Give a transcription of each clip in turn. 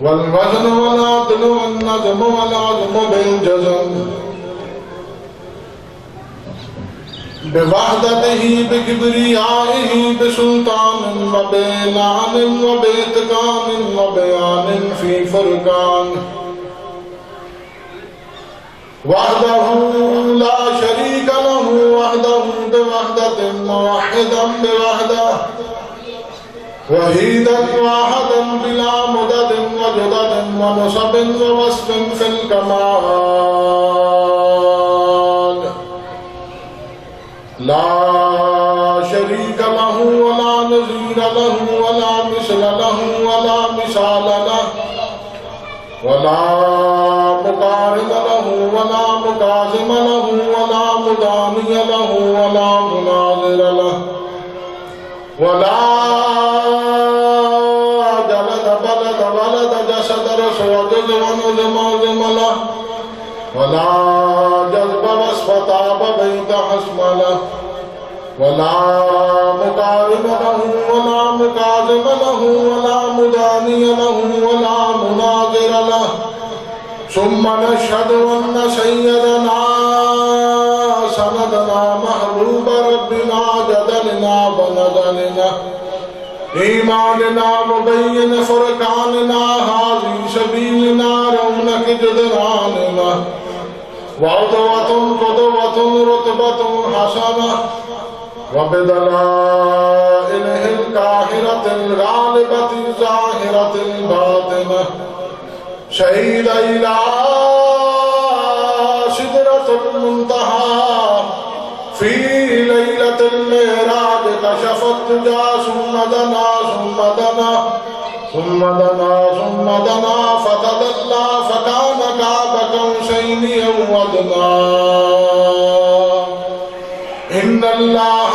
والوزن والعدل والنظم والعزم بالجزم بوحدته بكبريائه بسلطان وبإعلان وبإتقان وبيان في فرقان وحده لا شريك له وحده بوحدة موحدا بوحده وحيدا واحدا بلا مدد وجدد ونصب ووصف في الكمال لا شريك له ولا نظير له ولا مثل له ولا مثال له ولا مقارن له ولا مكاظم له ولا مداني له ولا مناظر له ولا جلد بلد ولد جسد رسول جزء ونظم عظم له ولا جذب وصف طاب بيت حسم له ولا مقارن له ولا مكاظم له ولا مداني له ولا مناظر له ثم نشهد أن سيدنا سندنا محبوب ربنا جدلنا بندلنا إيماننا مبين فرقاننا هذه سبيلنا رونق جدراننا وعدوة قدوة رتبة حسنة وبدلائله القاهرة الغالبة الظاهرة الباطنة شهيد إلى سدرة المنتهى في ليلة المعراج كشفت تجا ثم دنا ثم دنا ثم دنا ثم دنا فتدلى فكان قاب قوسين أو أدنى إن الله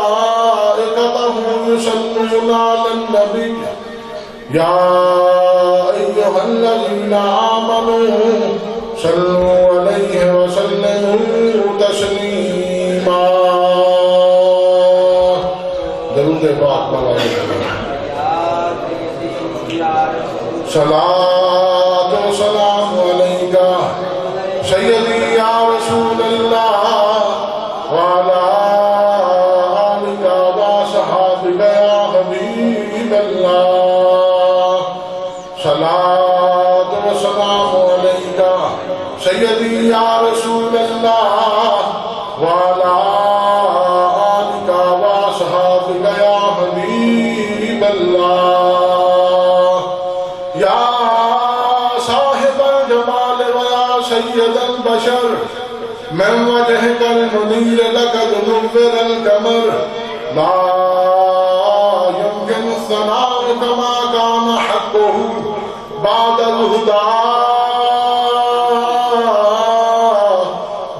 وملائكته يصلون على النبي يا أيها الذين آمنوا صلوا عليه وسلموا تسليما درود پاک صلاة و سلام علیکہ سیدی یا رسول اللہ وعلى آلک و صحابک یا حبیب اللہ صلاة و سلام علیکہ سیدی یا رسول اللہ وعلى آلک و صحابک یا حبیب اللہ یا صاحب الجمال و یا سید البشر من وجهك المنير لك منور القمر لا يمكن الثناء كما كان حقه بعد الهدى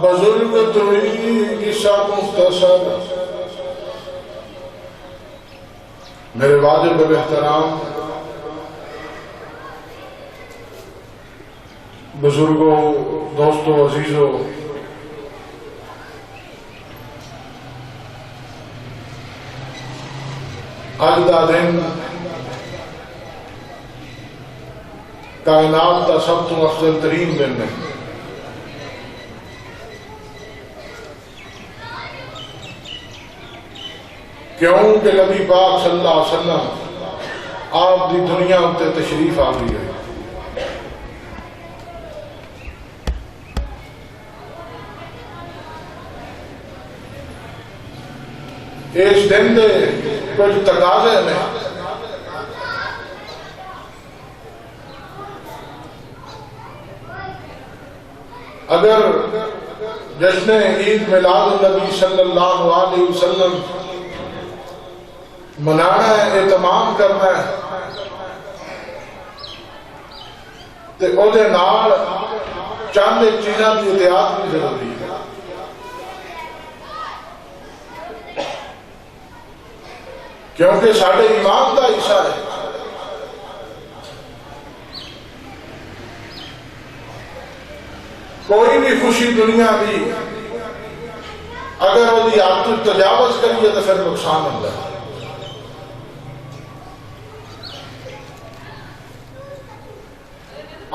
بزرگ توئی قصہ مختصر میرے واجب احترام بزرگوں دوستوں عزیزوں اج دا دن کائنات کا سب تو افضل ترین دن ہے کیوں کہ نبی پاک صلی اللہ علیہ وسلم آپ دی دنیا تے تشریف آ گئی ہے اس دن دے کچھ تقاضے میں اگر جشن عید میلاد النبی صلی اللہ علیہ وسلم منانا ہے اہتمام کرنا ہے تو او دے نال چند چیزاں کی احتیاط بھی ضروری ہے کیونکہ ساڑھے ایمان کا حصہ ہے کوئی بھی خوشی دنیا دی اگر وہ دی آپ تجاوز کریے تو پھر نقصان ہوتا ہے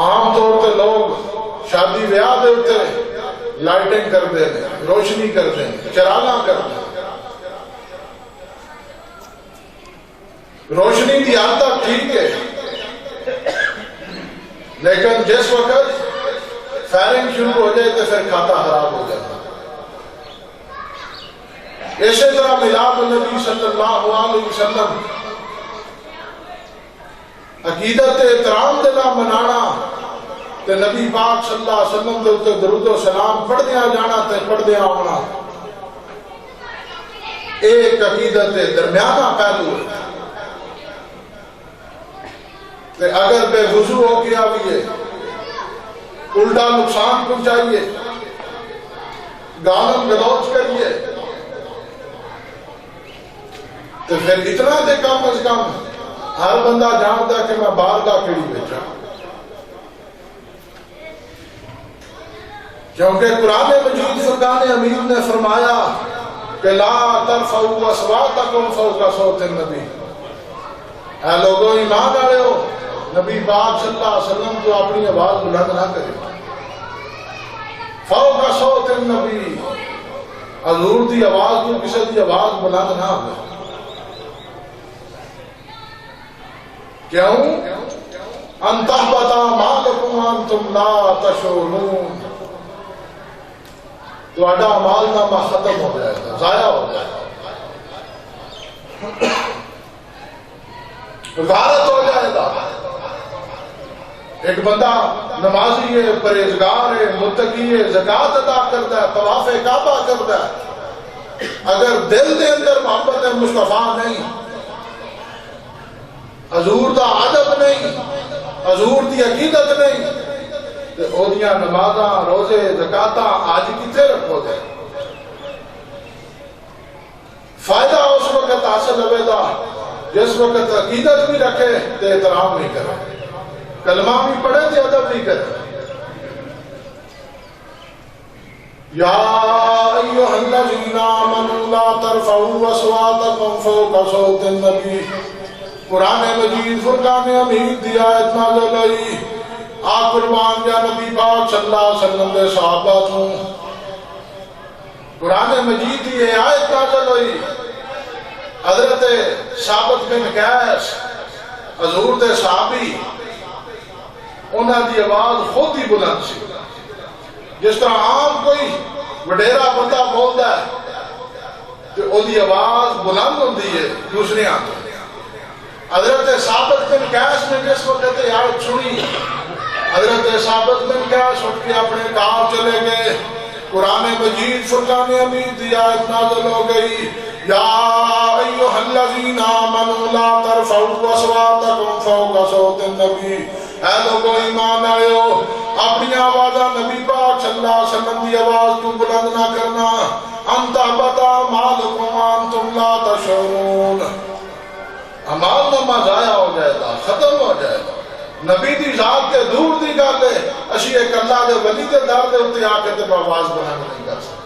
عام طور پہ لوگ شادی بیاہ دے ہوتے لائٹنگ کرتے ہیں، روشنی کرتے ہیں، چراغاں کرتے ہیں. روشنی کی حد تک ٹھیک ہے، لیکن جس وقت فائرنگ شروع ہو جائے تو پھر کھاتا خراب ہو جاتا. اسی طرح میلاد النبی صلی اللہ علیہ وسلم عقیدت احترام دے نال منانا تے نبی پاک صلی اللہ علیہ وسلم دے اوتے درود و سلام پڑھدیاں جانا تے پڑھدیاں آنا، ایک عقیدت درمیانہ پہلو ہے. تے اگر بے وضو ہو کے آئیے، الٹا نقصان پہنچائیے، گالم گلوچ کریے، تو پھر اتنا دے کم از کم ہر بندہ جانتا ہے کہ میں بارگاہ کیڑی بیٹھا. کیونکہ قرآن مجید فرقان حمید نے فرمایا کہ لا ترفعوا اصواتکم فوق صوت النبی. اے لوگوں ایمان والے ہو، نبی پاک صلی اللہ علیہ وسلم تو اپنی آواز بلند نہ کرے. فوق صوت النبی، حضور دی آواز تو کسی دی آواز بلند نہ ہو. کیوں؟ ان تحبط اعمالکم وانتم لا تشعرون. تو اڈا اعمال نامہ ختم ہو جائے گا، ضائع ہو جائے گا، غارت ہو جائے گا. ایک بندہ نمازی ہے، پرہیزگار ہے، متقی ہے، زکوٰۃ ادا کرتا ہے، طواف کعبہ کرتا ہے، اگر دل دے اندر محبت مصطفیٰ نہیں، حضور دا ادب نہیں، حضور دی عقیدت نہیں، تو اودیاں نمازاں، روزے، زکاتاں آج کتنے رکھو گے؟ فائدہ اس وقت حاصل ہوئے گا جس وقت عقیدت بھی رکھے تو احترام نہیں کرے، کلمہ بھی پڑھے تو ادب نہیں کرے. یا ایھا الذین آمنوا لا ترفعوا اصواتکم فوق صوت النبی. قرآن مجید فرقان حمید دی آیت نازل ہوئی. آپ قربان یا نبی پاک صلی اللہ علیہ وسلم دے صحابہ تو قرآن مجید دی آیت نازل ہوئی. حضرت ثابت بن قیس حضور دے صحابی، انہاں دی آواز خود ہی بلند سی. جس طرح عام کوئی وڈیرا بندہ بولدا ہے کہ او دی آواز بلند ہوندی ہے دوسرے ہاتھ. حضرت ثابت بن قیس نے جس وقت آیت سنی، حضرت ثابت بن قیس اٹھ کے اپنے کام چلے گئے. قرآن مجید فرقان حمید دی آیت نازل ہو گئی. یا ایھا الذین آمنوا لا ترفعوا اصواتکم فوق صوت النبی. اے لوگوں ایمان آئے ہو، اپنی آوازاں نبی پاک صلی اللہ علیہ وسلم دی آواز تو بلند نہ کرنا. ان تحبط اعمالکم وانتم لا تشعرون. اعمال نامہ ضائع ہو جائے گا، ختم ہو جائے گا. نبی دی ذات کے دور دی گل ہے، اسی ایک اللہ دے ولی دے در دے اتنے آ کے تے آواز بلند نہیں کر سکتے.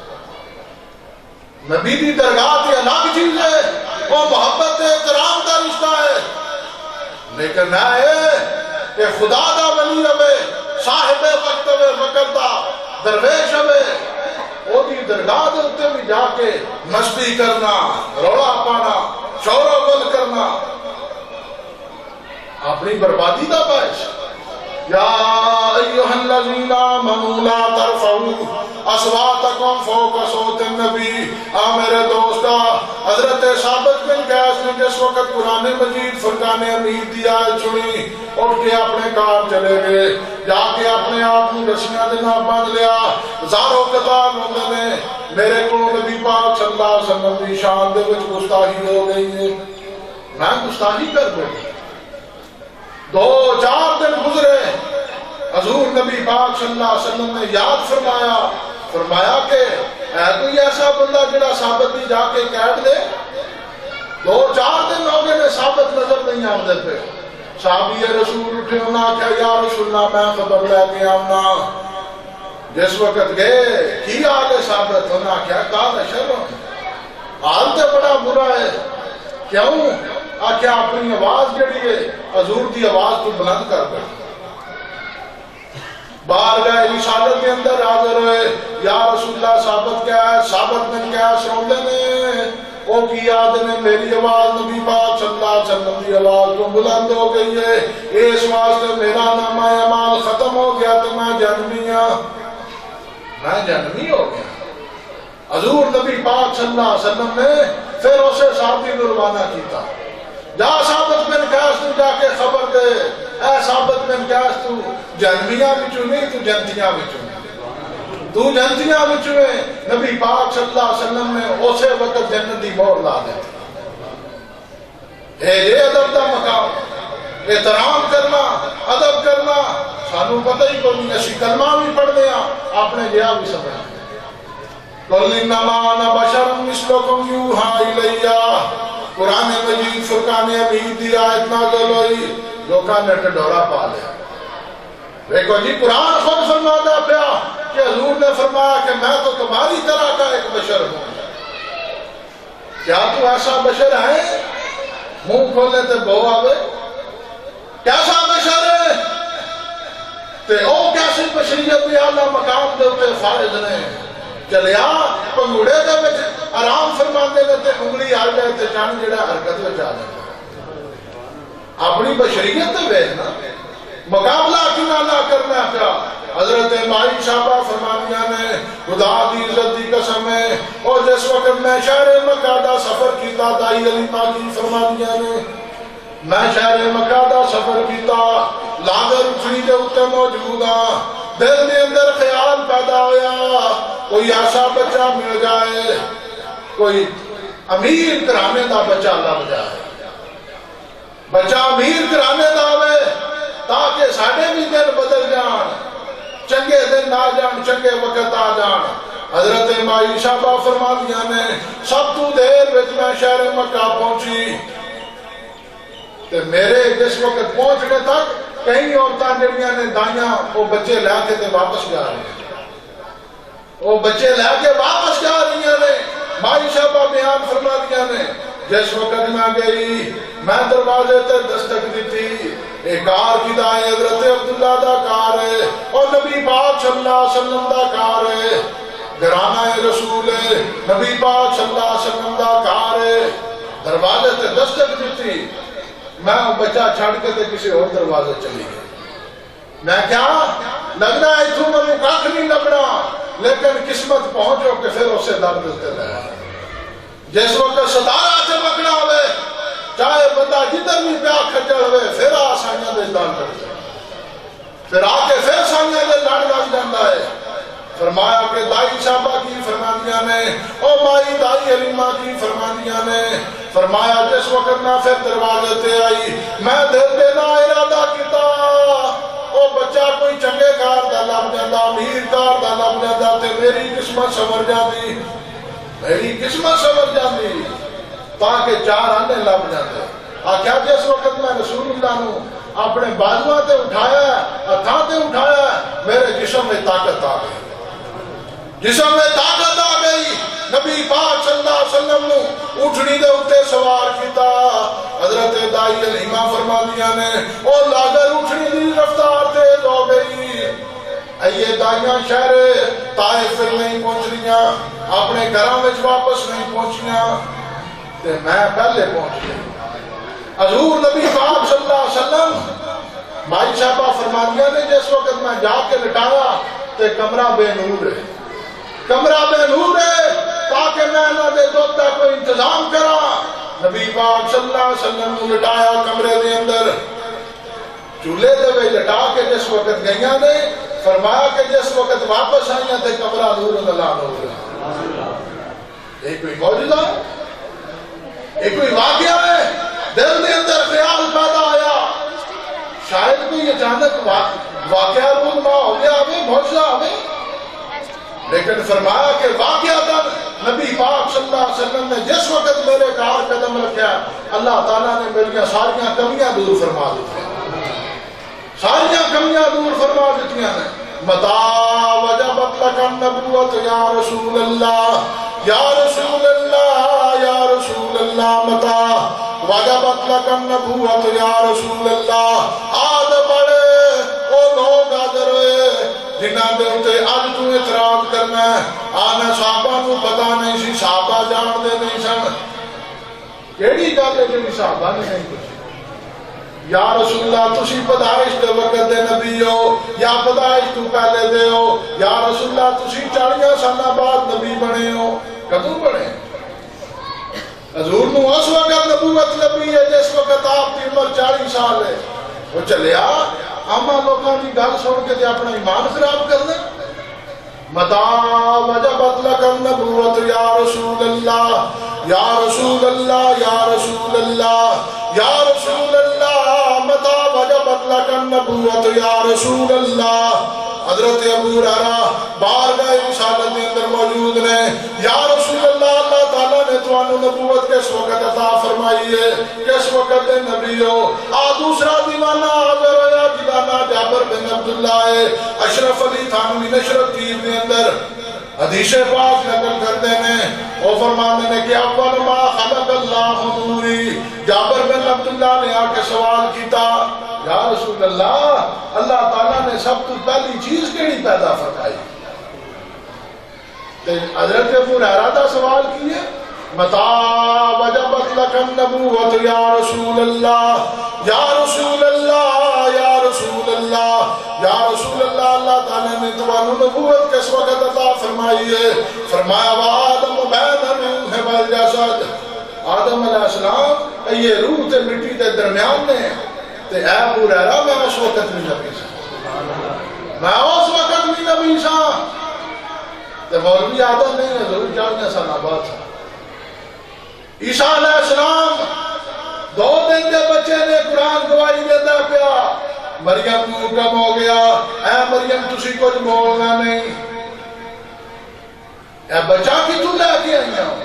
نبی دی درگاہ تے الگ چیز ہے، وہ محبت احترام کا رشتہ ہے. لیکن ہے کہ خدا دا ولی ہوئے، صاحب وقت ہوئے، وقت دا درویش ہوئے، وہ دی درگاہ دے اتنے بھی جا کے مستی کرنا، روڑا پانا، شور و گل کرنا اپنی بربادی دا باعث. یا ایھا الذین آمنوا لا ترفعوا اصواتکم فوق صوت النبی. میرے دوستا، حضرت ثابت بن قیس نے جس وقت قرآن مجید فرقان حمید دی آیت سنی، اٹھ کے اپنے کام چلے گئے، جا کے اپنے آپ کو رسیاں دے نال باندھ لیا. زارو قطار ہوندے نے میرے کو نبی پاک صلی اللہ علیہ وسلم دی شان دے وچ گستاخی ہو گئی ہے، میں گستاخی کر بیٹھا. 2-4 دن گزرے، حضور نبی پاک صلی اللہ علیہ وسلم نے یاد فرمایا کہ ہے کوئی ایسا بندہ جڑا ثابت بھی جا کے قید لے. 2-4 دن ہو گئے نے ثابت نظر نہیں آمدے پہ. صحابی رسول اٹھے، انہاں کہا یا رسول اللہ میں خبر لے کے آؤنا. جس وقت گئے کی حال ہے ثابت، انہاں کہا کہا شر حال تے بڑا برا ہے. کیوں؟ آکھیا اپنی آواز جڑی ہے حضور دی آواز تو بلند کر دے. بارگاہ رسالت کے اندر حاضر ہوئے، یا رسول اللہ ثابت کیا ہے؟ ثابت بن کیا سنتے نے وہ کی یاد نے میری آواز نبی پاک صلی اللہ علیہ وسلم کی آواز کو بلند ہو گئی ہے، اس واسطے میرا نامہ اعمال ختم ہو گیا تو میں جنمی ہوں، میں جنمی ہو گیا۔ حضور نبی پاک صلی اللہ علیہ وسلم نے پھر اسے صحابی کو روانہ کیتا، جا ثابت بن قیس تو جا کے خبر دے، اے ثابت بن قیس تو جنمیاں بچوں نہیں، تو جنتیاں بچوں، تو جنتیاں بچوں ہے۔ نبی پاک صلی اللہ علیہ وسلم نے اسے وقت جنت دی مہر لا دی۔ یہ ادب دا مقام، احترام کرنا، ادب کرنا، سانو پتہ ہی کوئی نہیں، اسی کلمہ بھی پڑھنے ہاں اپنے جہاں بھی سمجھا۔ قُلْ إِنَّمَا أَنَا بَشَرٌ مِثْلُكُمْ يُوحَىٰ إِلَيَّ، قرآن مجید فرقان حمید دی آیت نازل ہوئی، لوکاں نے ٹڈورا پا لیا۔ دیکھو جی قرآن خود فرماتا پیا کہ حضور نے فرمایا کہ میں تو تمہاری طرح کا ایک بشر ہوں، کیا تو ایسا بشر ہے؟ منہ کھولے تے بو آوے، کیسا بشر ہے؟ تے او کیسی بشریت بھی اعلیٰ مقام دے ہوتے فائز نے چلیا پنگوڑے دے وچ آرام فرماندے نے تے انگلی آ جائے تے چان جڑا حرکت وچ آ جائے۔ اپنی بشریت تے ویکھنا، مقابلہ کیوں نہ کرنا پیا۔ حضرت مائی صاحبہ فرمانیاں نے خدا دی عزت دی قسم ہے، اور جس وقت میں شہر مکہ دا سفر کیتا، دائی علی ماکی فرمانیاں نے میں شہر مکہ دا سفر کیتا، لاگر اچھلی دے اتے موجود ہاں، دل دے اندر خیال پیدا ہویا کوئی ایسا بچہ مل جائے، کوئی امیر گھرانے دا بچہ لگ جائے، بچہ امیر گھرانے دا ہوئے تاکہ ساڑھے بھی دن بدل جان، چنگے دن آ جان، چنگے وقت آ جان۔ حضرت مائی صاحبہ فرمانیاں نے سب تو دیر وچ میں شہر مکہ پہنچی، تے میرے جس وقت پہنچنے تک کئی عورتاں جڑیاں نے دائیاں وہ بچے لے کے تے واپس جا رہے ہیں، وہ بچے لے کے واپس جا رہی ہیں۔ مائی صاحبہ بیان فرمانیاں نے جس وقت میں گئی، میں دروازے تے دستک دیتی، ایک کار کی دائیں حضرت عبداللہ دا کار ہے اور نبی پاک صلی اللہ علیہ وسلم دا کار ہے، گھرانہ رسول ہے، نبی پاک صلی اللہ علیہ وسلم دا کار ہے، دروازے تے دستک دیتی، میں بچہ چھڑ کے تے کسی اور دروازے چلی گئی۔ میں کیا لگنا ہے تو میں کاکھ نہیں لبنا، لیکن قسمت پہنچو کہ پھر اسے در دیتے رہے۔ جس وقت ستارہ چمکنا ہوئے، چاہے بندہ جدھر بھی پیا کھجڑ ہوئے، پھر آسانیاں دے دان کرتے ہیں، پھر آکے پھر سانیاں دے لڑ لگ جاندہ ہے۔ فرمایا کہ دائی صاحبہ کی فرمانیاں نے، او مائی دائی علیمہ کی فرمانیاں نے فرمایا جس وقت میں پھر دروازے تے آئی، میں دل دینا ارادہ کیتا، او بچہ کوئی چنگے کار دا لب جاندہ، امیر کار دا لب جاندہ تے میری قسمت سمر جاندی، میری قسمت سمر جاندی، تاکہ چار آنے لب جاندے۔ آکھا جس وقت میں رسول اللہ نو اپنے بازوہ تے اٹھایا ہے، ہتھاں تے اٹھایا ہے، میرے جسم میں طاقت آ گئی، جسم میں طاقت آ گئی۔ نبی پاک صلی اللہ علیہ وسلم نو اٹھنی دے اٹھے سوار کیتا، حضرت دائی علیمہ فرمانیاں نے او لاگر اٹھنی دی رفتار تیز ہو گئی، یہ دائیاں شہر طائف نہیں پہنچ رہیاں، اپنے گھراں وچ واپس نہیں پہنچیاں، تے میں پہلے پہنچ گئی۔ حضور نبی پاک صلی اللہ علیہ وسلم بھائی صاحبہ فرمانیاں نے جس وقت میں جا کے لٹایا تے کمرہ بے نور ہے، کمرہ بے نور ہے، تاکہ میں نہ دے دودھ کا کوئی انتظام کرا۔ نبی پاک صلی اللہ علیہ وسلم نے لٹایا کمرے دے اندر، چولہے دے وے لٹا کے جس وقت گئیاں نے فرمایا کہ جس وقت واپس آئیاں تے کمرہ نور اللہ نور ہے۔ ایک کوئی موجودہ ہے، ایک کوئی واقعہ ہے، دل دے اندر خیال پیدا آیا، شاید کوئی اچانک واقعہ رونما ہو گیا ہمیں، موجودہ ہمیں، لیکن فرمایا کہ واقعہ نبی پاک صلی اللہ علیہ وسلم نے جس وقت میرے کار قدم رکھا، اللہ تعالیٰ نے میری ساریاں کمیاں دور فرما دیتی ہیں، ساریاں کمیاں دور فرما دیتی ہیں۔ متا وجبت لک النبوت یا رسول اللہ، یا رسول اللہ، یا رسول اللہ، متا وجبت لک النبوت یا رسول اللہ۔ آدھ بڑے وہ لوگ حاضر ہوئے انہاں دے اوتے اج تو اعتراض کرنا ہے آنا صحابہ نو پتہ نہیں سی صحابہ جان دے نہیں سن کیڑی گل ہے جڑی صحابہ نے نہیں پوچھی یا رسول اللہ تسی پیدائش دے وقت دے نبی ہو یا پیدائش تو پہلے دے ہو یا رسول اللہ تسی 40 سال بعد نبی بنے ہو کدوں بنے حضور نو اس وقت نبوت لبی ہے جس وقت آپ کی عمر 40 سال ہے وہ چلیا اما لوگوں کی گل سن کے اپنا ایمان خراب کر دیں متا وجبت لک النبوت یا رسول اللہ یا رسول اللہ یا رسول اللہ یا رسول اللہ متا وجبت لک النبوت یا رسول اللہ حضرت ابو ہریرہ بارگاہ رسالت کے اندر موجود نے یا رسول اللہ اللہ تعالیٰ نے تمہوں نبوت کس وقت عطا فرمائی ہے کس وقت نبی ہو دوسرا دیوانہ حاضر ہویا جدانا جابر بن عبداللہ ہے اشرف علی تھانوی نشرت تیر کے اندر حدیث پاک نقل کرتے ہیں وہ فرماتے ہیں کہ اول ما خلق اللہ نوری جابر بن عبداللہ نے آ کے سوال کیتا یا رسول اللہ اللہ تعالیٰ نے سب تو پہلی چیز کیڑی پیدا فرمائی حضرت ابو ہریرہ دا سوال کیے متا وجبت لک النبوت یا رسول اللہ یا رسول اللہ یا رسول اللہ یا رسول اللہ اللہ تعالیٰ نے تمہوں نبوت کس وقت عطا فرمائی ہے فرمایا وآدم بین الروح والجسد آدم علیہ السلام یہ روح تے مٹی دے درمیان نے تے اے ابو ہریرہ میں اس وقت نہیں نبی سا میں اس وقت نہیں نبی سا تے مولوی آدم نہیں ہے ضرور 40 سال بعد تھا عیسیٰ علیہ السلام 2 دن دے بچے نے قرآن گواہی دیتا پیا مریم کو حکم ہو گیا اے مریم تسی کچھ بولنا نہیں اے بچہ کی تو لے کے آئی ہوں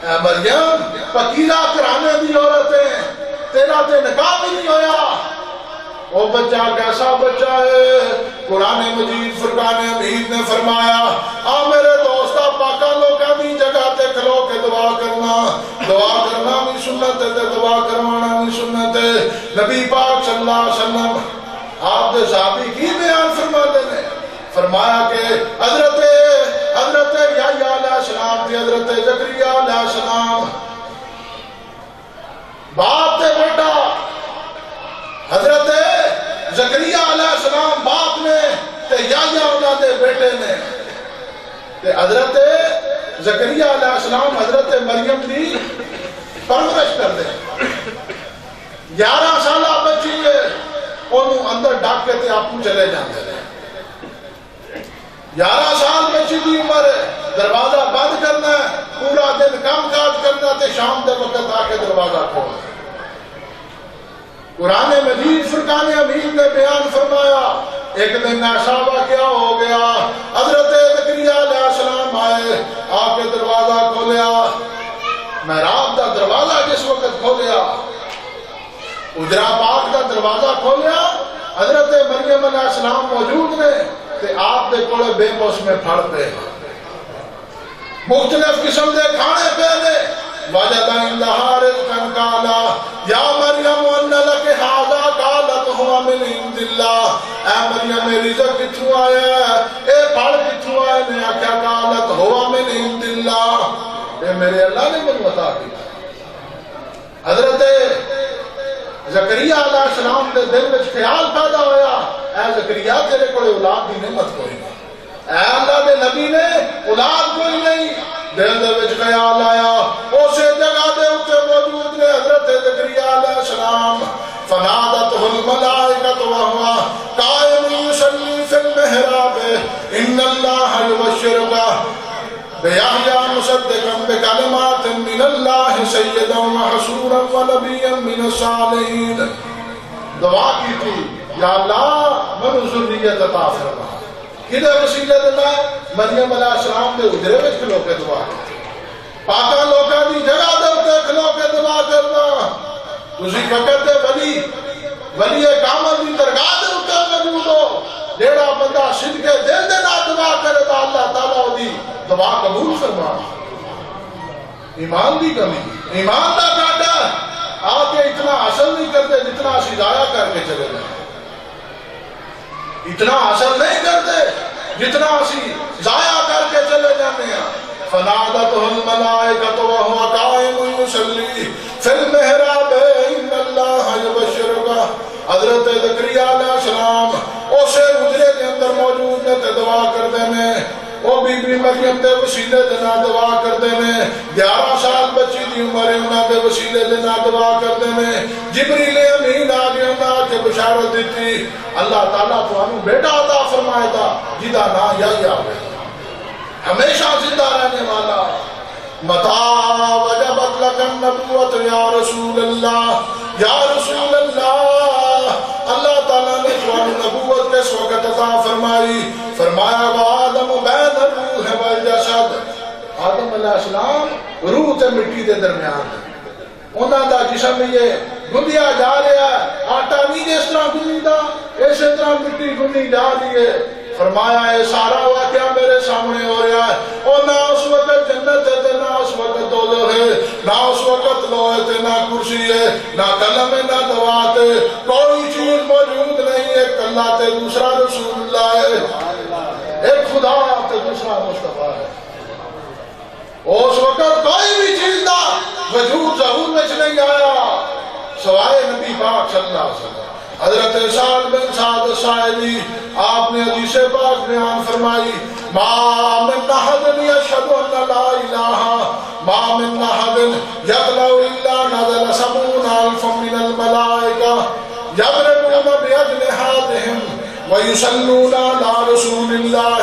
اے مریم فقیرہ کرانے دی عورتیں تیرا تے نکاح بھی نہیں ہویا وہ بچہ کیسا بچہ ہے قرآن مجید فرقان حمید نے فرمایا میرے دوستا پاکا لوگاں دی جگہ تے کھلو کے دعا کرنا بھی سنت ہے دعا کروانا بھی سنت ہے نبی پاک صلی اللہ علیہ وسلم آپ دے صحابی کی بیان فرماتے ہیں فرمایا کہ حضرت یحییٰ علیہ السلام تھی حضرت زکریا علیہ السلام باپ تے بیٹا حضرت زکریا علیہ السلام باپ نے تے یحییٰ انہاں دے بیٹے نے تے حضرت زکریا علیہ السلام حضرت مریم دی پرورش کر دے 11 سالہ بچی ہے انہوں اندر ڈاک کے تے آپ چلے جاندے رہے 11 سال بچی دی عمر ہے دروازہ بند کرنا ہے پورا دن کام کاج کرنا تے شام دے وقت آ کے دروازہ کھولنا قرآن مجید فرقان حمید نے بیان فرمایا ایک دن ایسا واقعہ ہو گیا حضرت زکریا علیہ السلام آئے آ کے دروازہ کھولیا محراب دا دروازہ جس وقت کھولیا اجرا پاک دا دروازہ کھولیا حضرت مریم علیہ السلام موجود نے تے آپ دے کولے بے موسم پھڑ پہ مختلف قسم دے کھانے پہ نے وجد عندها رزقا قالا یا مریم ان لک ھذا قالت هو من عند اللہ اے مریم رزق کتھوں آیا ہے اے پھل کتھوں آئے نے آکھیا قالت هو من عند اللہ اے میرے اللہ نے مجھے عطا کیا حضرت زکریا علیہ السلام دے دل وچ خیال پیدا ہویا اے زکریا تیرے کول اولاد دی نعمت کوئی نہیں اے اللہ دے نبی نے اولاد کوئی نہیں دل دے وچ خیال آیا اسے جگہ دے اوتے موجود نے حضرت زکریا علیہ السلام فنادته الملائکۃ وهو قائم یصلی فی المحراب ان اللہ یبشرک بیحییٰ مصدقا بکلمات من اللہ سیدا وحصورا ونبیا من الصالحین دعا کی تھی یا اللہ من ذریت عطا فرما کدھے وسیلے دینا مریم علیہ السلام دے اجرے وچ کھلو کے دعا پاکاں لوکاں دی جگہ دے اوتے کھلو کے دعا کرنا تسی فقط ولی کامل دی درگاہ دے اوتے موجود ہو جیڑا بندہ صدقے دل دے نال دعا کرے تا اللہ تعالیٰ دی دعا قبول فرما ایمان دی کمی ایمان دا گاڈا آ کے اتنا حاصل نہیں کرتے جتنا اسی ضائع کر کے چلے گئے اتنا حاصل نہیں کرتے جتنا اسی ضائع کر کے چلے جاتے ہیں. فنادته الملائکۃ وهو قائم یصلی فی المحراب ان اللہ یبشرک. حضرت زکریا علیہ السلام اسے حجرے کے اندر موجود نے تے دعا کردے نے. وہ بی بی مریم دے وسیلے دے نال دعا کردے نے. 11 سال بچی دی عمر انہاں دے وسیلے دے نال دعا کردے نے. جبریل امین آ کے انہاں کے بشارت دیتی اللہ تعالیٰ تانوں بیٹا عطا فرمائے گا جدا نام یحییٰ ہوئے ہمیشہ زندہ رہنے والا. متا وجبت لک النبوۃ یا رسول اللہ یا رسول اللہ. اللہ تعالیٰ نے تمہیں نبوت کس وقت عطا فرمائی؟ فرمایا وآدم بین الروح والجسد. آدم علیہ السلام روح تے مٹی دے درمیان انہاں دا جسم یہ گندیا جا رہا ہے. آٹا نہیں جس طرح گندیدا اسی طرح مٹی گندی جا رہی ہے. فرمایا اے سارا واقعہ میرے سامنے ہو رہا ہے. اور نہ اس وقت جنت ہے نہ اس وقت دوزخ ہے, نہ اس وقت لوح ہے نہ کرسی ہے, نہ قلم ہے نہ دوات ہے. کوئی چیز موجود نہیں. ایک اللہ تے دوسرا رسول اللہ ہے, ایک خدا تے دوسرا مصطفیٰ ہے. اس وقت کوئی بھی چیز دا وجود ظہور میں نہیں آیا سوائے نبی پاک صلی اللہ علیہ وسلم. حضرت سعد بن سعد الساعدی آپ نے حدیث پاک بیان فرمائی ما من احد یشهد ان لا الہ ما من احد یطلع الا نزل 70,000 من الملائکہ یضربون باجنحتهم ویصلون علی رسول اللہ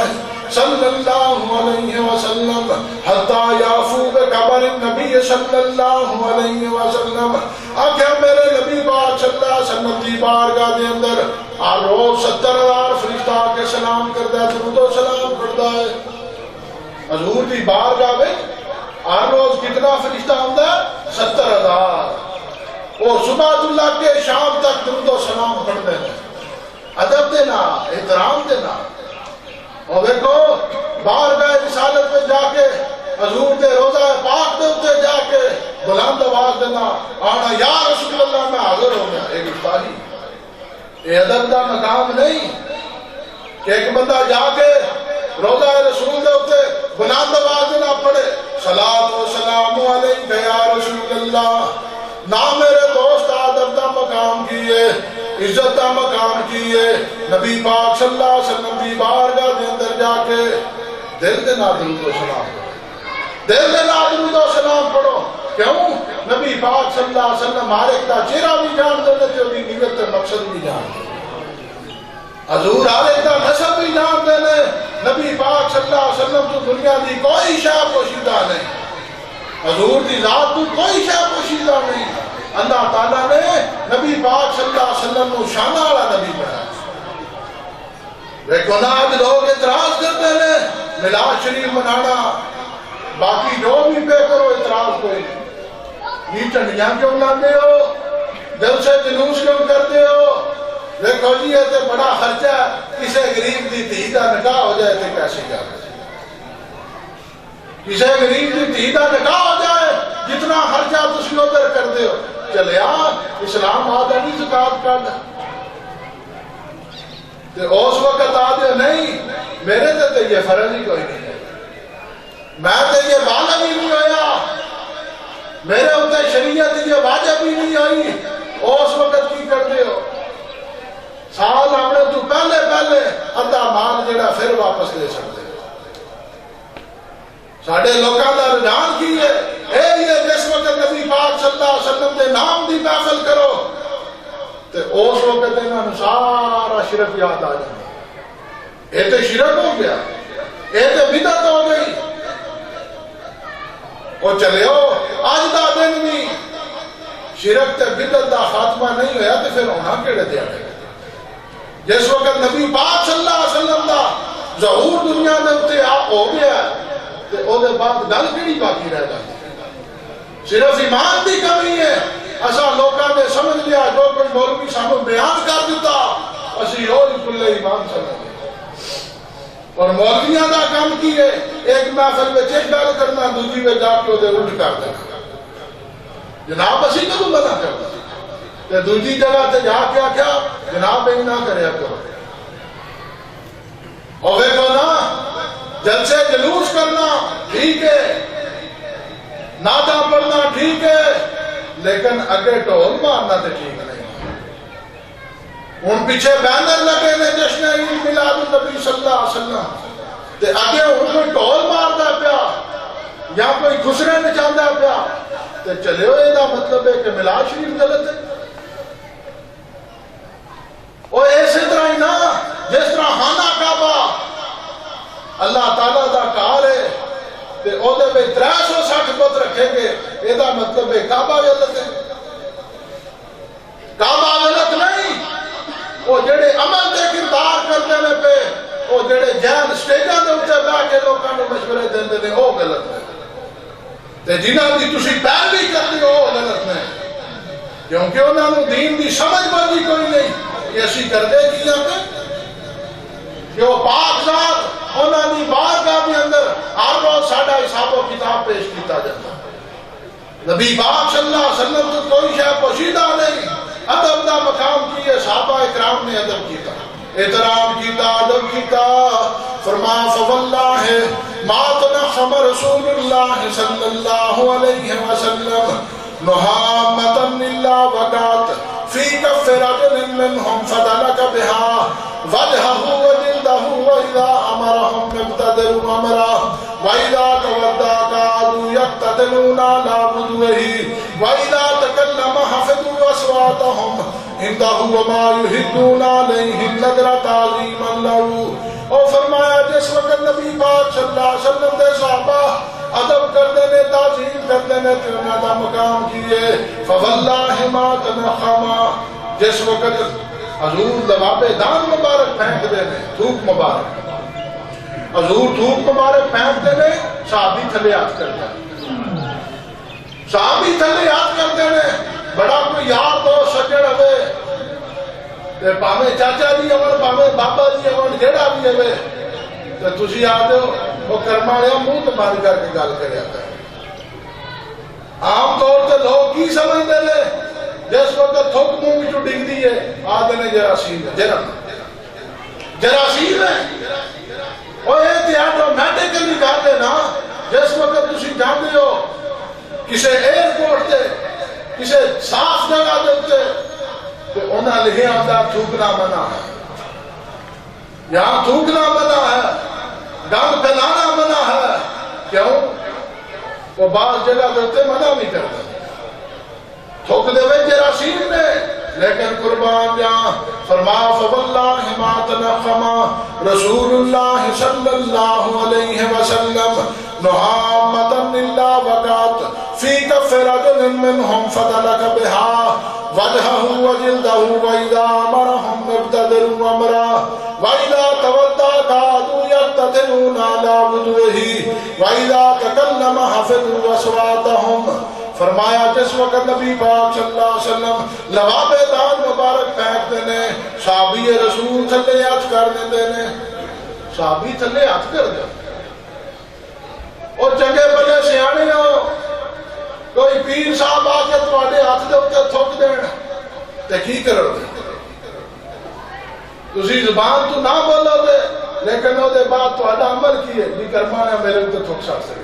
صلی اللہ علیہ وسلم حتی یعفو بقبر النبی صلی اللہ علیہ وسلم. آکھیا میرے نبی پاک صلی اللہ علیہ وسلم کی بارگاہ دے اندر ہر روز 70,000 فرشتہ آ کے سلام کرتا ہے, درود و سلام کرتا ہے. حضور کی بارگاہ میں ہر روز کتنا فرشتہ آتا ہے؟ 70,000. وہ صبح تو لگ کے شام تک درود و سلام پڑھتے ہیں. ادب دینا, احترام دینا. اور دیکھو بارگاہ رسالت میں جا کے حضور دے روضہ پاک دے اوتے جا کے بلند آواز دینا آنا یا رسول اللہ میں حاضر ہو گیا. ایک افطاری یہ ادب دا مقام نہیں کہ ایک بندہ جا کے روضہ رسول دے اوتے بلند آواز دینا پڑے صلاۃ و سلام علیک یا رسول اللہ. نہ میرے دوست ادب دا مقام کیے, عزت دا مقام کیے. نبی پاک صلی اللہ علیہ وسلم کی بارگاہ دے اندر جا کے دل دے نال درود و سلام پڑھو, دل دے نال درود و سلام پڑھو. کیوں؟ نبی پاک صلی اللہ علیہ وسلم ہر ایک دا چہرہ بھی جان دے تے اودی نیت تے مقصد بھی جان دے. حضور ہر ایک دا نسب بھی جان دے. نبی پاک صلی اللہ علیہ وسلم تو دنیا دی کوئی شے پوشیدہ نہیں, حضور دی ذات تو کوئی شے پوشیدہ نہیں. اللہ تعالیٰ نے نبی پاک صلی اللہ علیہ وسلم کو شانہ والا نبی بنایا. لیکن آج لوگ اعتراض کرتے ہیں میلاد شریف منانا, باقی جو بھی پہ کرو اعتراض کوئی نہیں. یہ ٹنڈیاں کیوں لاتے ہو, دل سے جلوس کیوں کرتے ہو؟ دیکھو جی یہ تو بڑا خرچہ, کسی غریب دی دھی دا نکاح ہو جائے تو کیسے کیا کرے؟ کسی غریب دی دھی دا نکاح ہو جائے جتنا خرچہ تسی ادھر کرتے ہو چلے آ اسلام آدھا نہیں زکات کر اس وقت آدھے نہیں میرے تے یہ فرض ہی کوئی نہیں ہے, میں تے یہ بالغ ہی نہیں ہویا, میرے اتنے شریعت یہ واجب ہی نہیں ہوئی. اس وقت کی کرتے ہو؟ سال آنے تو پہلے پہلے ادھا مال جڑا پھر واپس دے سکتے ہو. ساڑھے لوکاں دا رجحان کی ہے اے یہ جس وقت نبی پاک صلی اللہ علیہ وسلم دے نام دی محفل کرو تے اس وقت انہاں نوں سارا شرک یاد آ جائے. یہ تے شرک ہو گیا, یہ تے بدعت ہو گئی. وہ چلے ہو اج دا دن بھی شرک تے بدعت دا خاتمہ نہیں ہویا تے پھر ہونا کیڑے تے آ گئے؟ جس وقت نبی پاک صلی اللہ علیہ وسلم دا ظہور دنیا دے اوتے ہو گیا تے او دے بعد گل کیڑی باقی رہ جاتی؟ صرف ایمان دی کمی ہے. اساں لوکاں نے سمجھ لیا جو کوئی مولوی سانوں بیان کر دیتا اسی وہی کلے ایمان سمجھ لیا. اور مولویاں دا کام کی ہے ایک محفل میں ایک گل کرنا, دوسری میں جا کے وہ الٹ کر دینا. جناب اسی کدوں منع کرتا تے دوسری جگہ تے جا کے آخیا جناب یہ نہ کریا کرو. اور دیکھو نا جلسے جلوس کرنا ٹھیک ہے، نادا پڑھنا ٹھیک ہے، لیکن اگے ٹول مارنا تو ٹھیک نہیں۔ ان پیچھے بینر لگے نے جشن عید میلاد النبی صلی اللہ علیہ وسلم تے اگے ان کوئی ٹول مارتا پیا یا کوئی خسرے نچاندہ پیا تے چلے ہوئے دا مطلب ہے کہ میلاد شریف غلط ہے۔ اور اسی طرح ہی نا جس طرح خانہ کعبہ اللہ تعالیٰ دا کار ہے تے او دے میں 360 بت رکھیں گے، یہ دا مطلب ہے کعبہ غلط ہے۔ کعبہ غلط نہیں، وہ جڑے عمل دے کردار کرتے ہیں پہ، وہ جڑے جہن سٹیجاں دے اوتے بیٹھ کے لوکاں نوں مشورے دیندے نے وہ غلط ہے، تے جنہاں دی تسی پیروی کرتے ہو وہ غلط نہیں، کیونکہ انہاں نوں دین دی سمجھ بندی کوئی نہیں کہ اسی کردے کی آتے کہ وہ پاک ذات انہاں دی بارگاہ دے اندر ہر روز ساڈا حساب و کتاب پیش کیتا جاتا۔ نبی پاک صلی اللہ علیہ وسلم تو کوئی شے پوشیدہ نہیں، ادب دا مقام کیے، صحابہ اکرام نے ادب کیتا، احترام کیتا، ادب کیتا۔ فرمایا فواللہ ما تنخم رسول اللہ صلی اللہ علیہ وسلم نحامة إلا وقعت في كف رجل منهم فدلك بها وجهه وجلده وإذا أمرهم ابتدروا أمره وإذا تودى كادوا يقتتلون على وجوهه وإذا تكلم حفظوا أصواتهم عنده وما يهدون عليه النذر تعظيما له۔ اور فرمایا جس وقت نبی پاک صلی اللہ علیہ وسلم دے صحابہ ادب کر دینے، تعظیم کر دینے تو انہاں دا مقام کیے۔ فواللہ ما تنخما، جس وقت حضور لباب دان مبارک پھینک دینے، تھوک مبارک، حضور تھوک مبارک پھینک دینے، صحابی تھلے ہاتھ کر دینے، صحابی تھلے ہاتھ کر دینے۔ بڑا کوئی یار دوست سجڑ ہوئے تے پاویں چاچا جی ہون، پاویں بابا جی ہون، جیڑا بھی ہوئے تے تسی آدھے ہو وہ کرمانیا منہ تے ماری کر کے گل کریا ہے۔ عام طور تے لوگ کی سمجھتے ہیں جس وقت تھوک منہ وچوں ڈگدی ہے آدھے نے جراثیم ہے، جراثیم ہے۔ اور یہ تے آٹومیٹکلی گل ہے نا، جس وقت تسی جاندے ہو کسے ایئرپورٹ تے کسے صاف جگہ دے تے تو انہاں لکھے آتا تھوکنا منع ہے، یہاں تھوکنا منع ہے، گند پھیلانا منع ہے۔ کیوں؟ وہ بعض جگہ دیتے منع نہیں کرتا، تھوک دے وے جراثیم نے، لیکن قربان جاں فرمایا فواللہ ما تنخم رسول اللہ صلی اللہ علیہ وسلم نحامة إلا وقعت في كف رجل منهم فدلك بها وجهه وجلده وإذا أمرهم ابتدروا أمره وإذا تودى كادوا يقتتلون على وجوهه وإذا تكلم حفظوا أصواتهم۔ فرمایا جس وقت نبی پاک صلی اللہ علیہ وسلم لواب دان مبارک پھینک دینے، صحابی رسول تھلے ہاتھ کر دینے، صحابی تھلے ہاتھ کر دے۔ اور چنگے بلے سیانے ہو، کوئی پیر صاحب آ کے تواڈے ہاتھ دے اوتے تھوک دین تے کی کرو گے؟ تسی زبان تو نہ بولو گے لیکن او دے بعد تواڈا عمل کی ہے بھی کرمانا میرے اوتے تھوک سکتے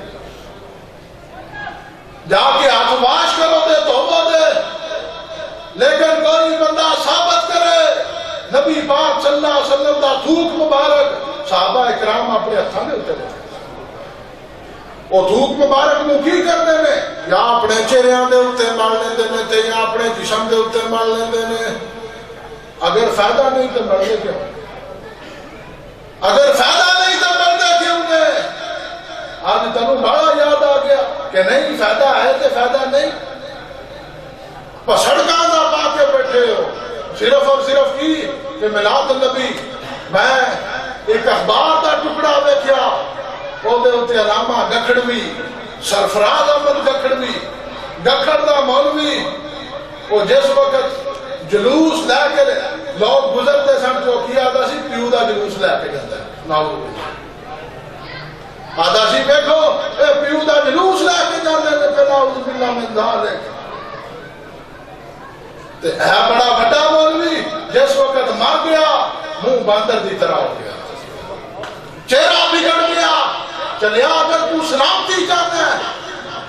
جا کے ہاتھ واش کرو دے توبہ دے، لیکن کوئی بندہ ثابت کرے نبی پاک صلی اللہ علیہ وسلم دا تھوک مبارک، صحابہ اکرام اپنے ہتھاں دے اوتے وہ تھوک مبارک نو کی کرتے ہیں؟ یا اپنے چہریاں دے اوتے مل لیندے نے تے یا اپنے جسم دے اوتے مل لیندے نے۔ اگر فائدہ نہیں تو مردے کیوں؟ اگر فائدہ نہیں تو مردے کیوں نے؟ آج تنوں بڑا یاد آ گیا کہ نہیں فائدہ ہے تو فائدہ نہیں، پسڑکاں دا پا کے بیٹھے ہو صرف اور صرف کی کہ میلاد النبی، میں ایک اخبار دا ٹکڑا دیکھیا وہ دے ہوتے علامہ گکھڑوی، سرفراز احمد گکھڑوی، گکھڑ دا مولوی، وہ جس وقت جلوس لے کے لوگ گزرتے سن تو کیا آدھا سی پیو دا جلوس لے کے جاتا ہے، ناؤ آدھا سی بیٹھو اے پیو دا جلوس لے کے جاتے ہیں پھر ناؤ باللہ من ذالک۔ ہے بڑا بڑا مولوی جس وقت مر گیا منہ باندر دی طرح ہو گیا، چہرہ بگڑ گیا چلیا اگر تو سلامتی چاہتا ہے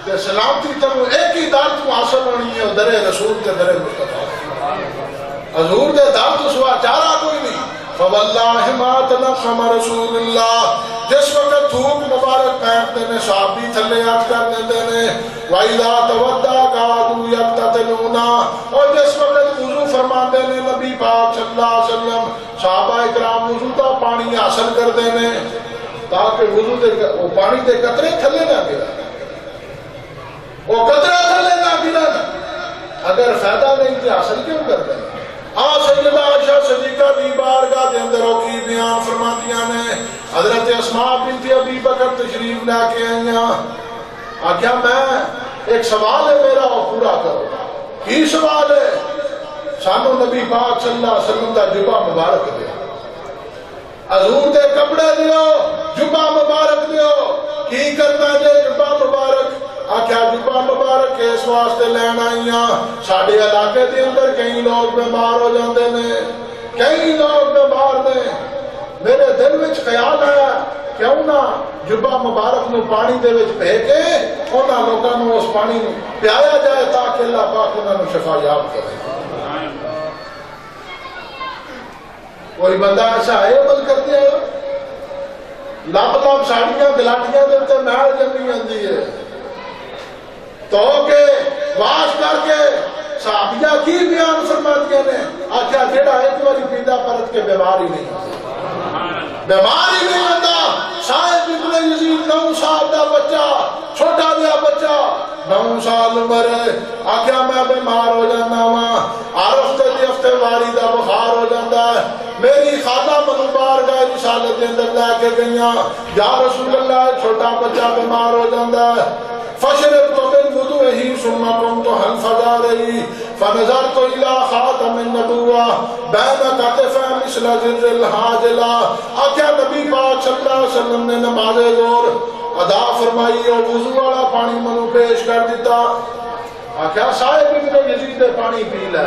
تو سلامتی تم ایک ہی در تو حاصل ہونی ہے در رسول کے در مصطفیٰ حضور دے در تو سوا چارہ کوئی نہیں فواللہ ما تنخم رسول اللہ جس وقت تھوک مبارک پہنک دینے صحابی تھلے یاد کرنے دینے وَإِذَا تَوَدَّا قَعَدُوا يَقْتَتِلُونَ اور جس وقت وضو فرما دینے نبی پاک صلی اللہ علیہ وسلم صحابہ اکرام وضو تا پانی حاصل کر دینے تاکہ وضو دے وہ پانی دے قطرے تھلے نہ گرا وہ قطرے تھلے نہ گرا اگر فائدہ نہیں تھی حاصل کیوں کر دینے سیدہ عائشہ صدیقہ دی بارگاہ دے اندر کی بیان فرماتیاں نے حضرت اسماء بنت ابی بکر تشریف لے کے آئیاں آکھیا میں ایک سوال ہے میرا وہ پورا کرو کی سوال ہے سانو نبی پاک صلی اللہ علیہ وسلم دا جبہ مبارک دیا حضور دے کپڑے دیو جبہ مبارک دیو کی کرنا جے جبہ مبارک آکھیا جبہ مبارک اس واسطے لین آئیاں ساڑھے علاقے دے اندر کئی لوگ بیمار ہو جاندے نے کئی لوگ بیمار نے میرے دل میں خیال آیا کیوں نہ جبہ مبارک نو پانی دے وچ پہ کے اونا لوگاں نو اس پانی نو پیایا جائے تاکہ اللہ پاک انہاں نو شفا یاب کرے کوئی بندہ ایسا ہے عمل کر دیا لب ساڑیاں گلاٹیاں دے تے محل جمی آندی ہے تو کہ واش کر کے صحابیہ کی بیان فرماتی نے آکھیا جیڑا ایک باری پیدا پرت کے بیماری نہیں بیماری نہیں ہوتا صاحب ابن یزید 9 سال دا بچہ چھوٹا دیا بچہ 9 سال عمر ہے آکھیا میں بیمار ہو جانا ہاں ہر ہفتے واری دا بخار ہو جاتا ہے میری خالہ منو بارگاہ رسالت دے اندر لے کے گئیاں یا رسول اللہ چھوٹا بچہ بیمار ہو جاتا ہے فشربت من وضوئه ثم قمت حلفا رہی فنظرت الى خاتم النبوہ بین کتفا مثل زر الحاجلہ آکھیا نبی پاک صلی اللہ علیہ وسلم نے نماز ظہر ادا فرمائی اور وضو والا پانی منو پیش کر دیتا آکھیا صاحب ابن یزید نے پانی پی لے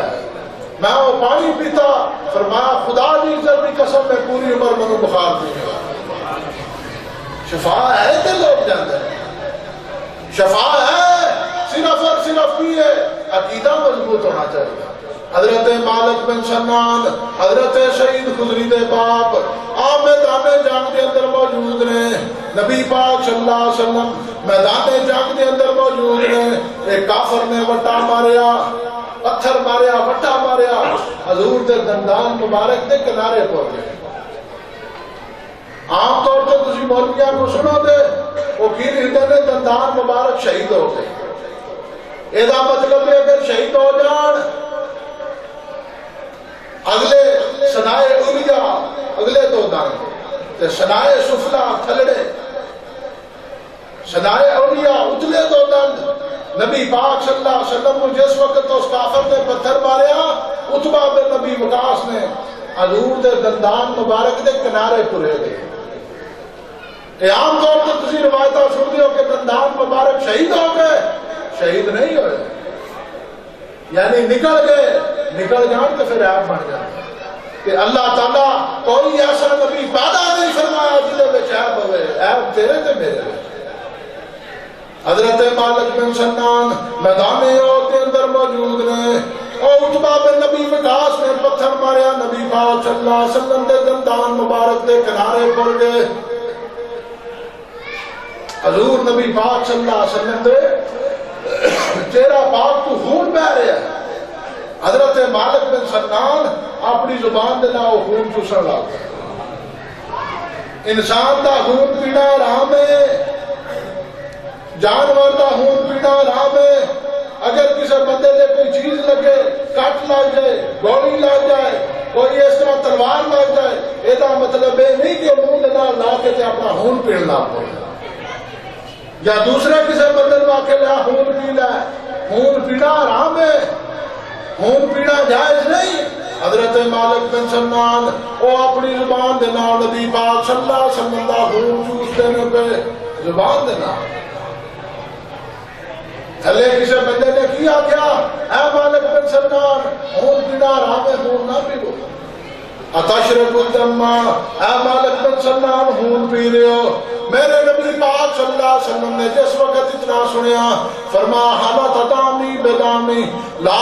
میں وہ پانی پیتا فرمایا خدا دی عزت کی قسم میں پوری عمر منو بخار پیتا شفا ہے تے لوگ جاندے ہیں شفا ہے صرف اور صرف بھی ہے عقیدہ مضبوط ہونا چاہیے حضرت مالک بن سنان حضرت شہید خضری دے باپ آپ میدان جنگ دے اندر موجود رہے نبی پاک صلی اللہ علیہ وسلم میدان جنگ دے اندر موجود رہے ایک کافر نے وٹا ماریا پتھر ماریا وٹا ماریا حضور دے دندان مبارک دے کنارے پہنچ گئے عام طور پر تسی مولویاں کو سنو دے وہ کی ہردے نے دندان مبارک شہید ہو گئے ایدہ مطلب ہے اگر شہید ہو جان اگلے سنائے اولیاء اگلے دو دانے سنائے سفلہ تھلڑے سنائے اولیاء اتلے دو دند نبی پاک صلی اللہ علیہ وسلم کو جس وقت اس کافر نے پتھر ماریا اتبا بن نبی وقاص نے حضور دے دندان مبارک دے کنارے پورے گئے عام طور پر تسی روایتہ سن دیو کہ دندان مبارک شہید ہو گئے شہید نہیں ہوئے یعنی نکل جان تو پھر عیب بن جائے کہ اللہ تعالیٰ کوئی ایسا نبی پیدا نہیں فرمایا جلے میں عیب ہوئے عیب تیرے تے میرے حضرت مالک بن سنان میدان عہد کے اندر موجود رہے اور اتبا بن نبی وقاص نے پتھر ماریا نبی پاک صلی اللہ علیہ وسلم دے دندان مبارک دے کنارے پڑ گئے حضور نبی پاک صلی اللہ علیہ وسلم دے چہرہ پاک تو خون بہ رہا ہے حضرت مالک بن سنان اپنی زبان دے نہ خون چوسن لگا انسان دا خون پینا حرام ہے جانور دا خون پینا حرام ہے اگر کسی بندے دے کوئی چیز لگے کٹ لگ جائے گولی لگ جائے کوئی اس طرح تلوار لگ جائے یہ مطلب ہے نہیں کہ منہ دے نال لا کے اپنا خون پین لا پڑے یا دوسرے کسی بندے کو آکے لیا خون پی لے خون پینا حرام ہے خون پینا جائز نہیں حضرت مالک بن سنان وہ اپنی زبان دے نال نبی پاک صلی اللہ علیہ وسلم دا خون چوس دینے پہ زبان دے نال تھلے کسی بندے نے کیا کیا اے مالک بن سنان خون پینا حرام ہے خون نہ پیو اتشرب الدم، اے مالک بن سنان خون پی رہے ہو؟ میرے نبی پاک صلی اللہ علیہ وسلم نے جس وقت اتنا سنیا فرمایا حلت دامی بدامی لا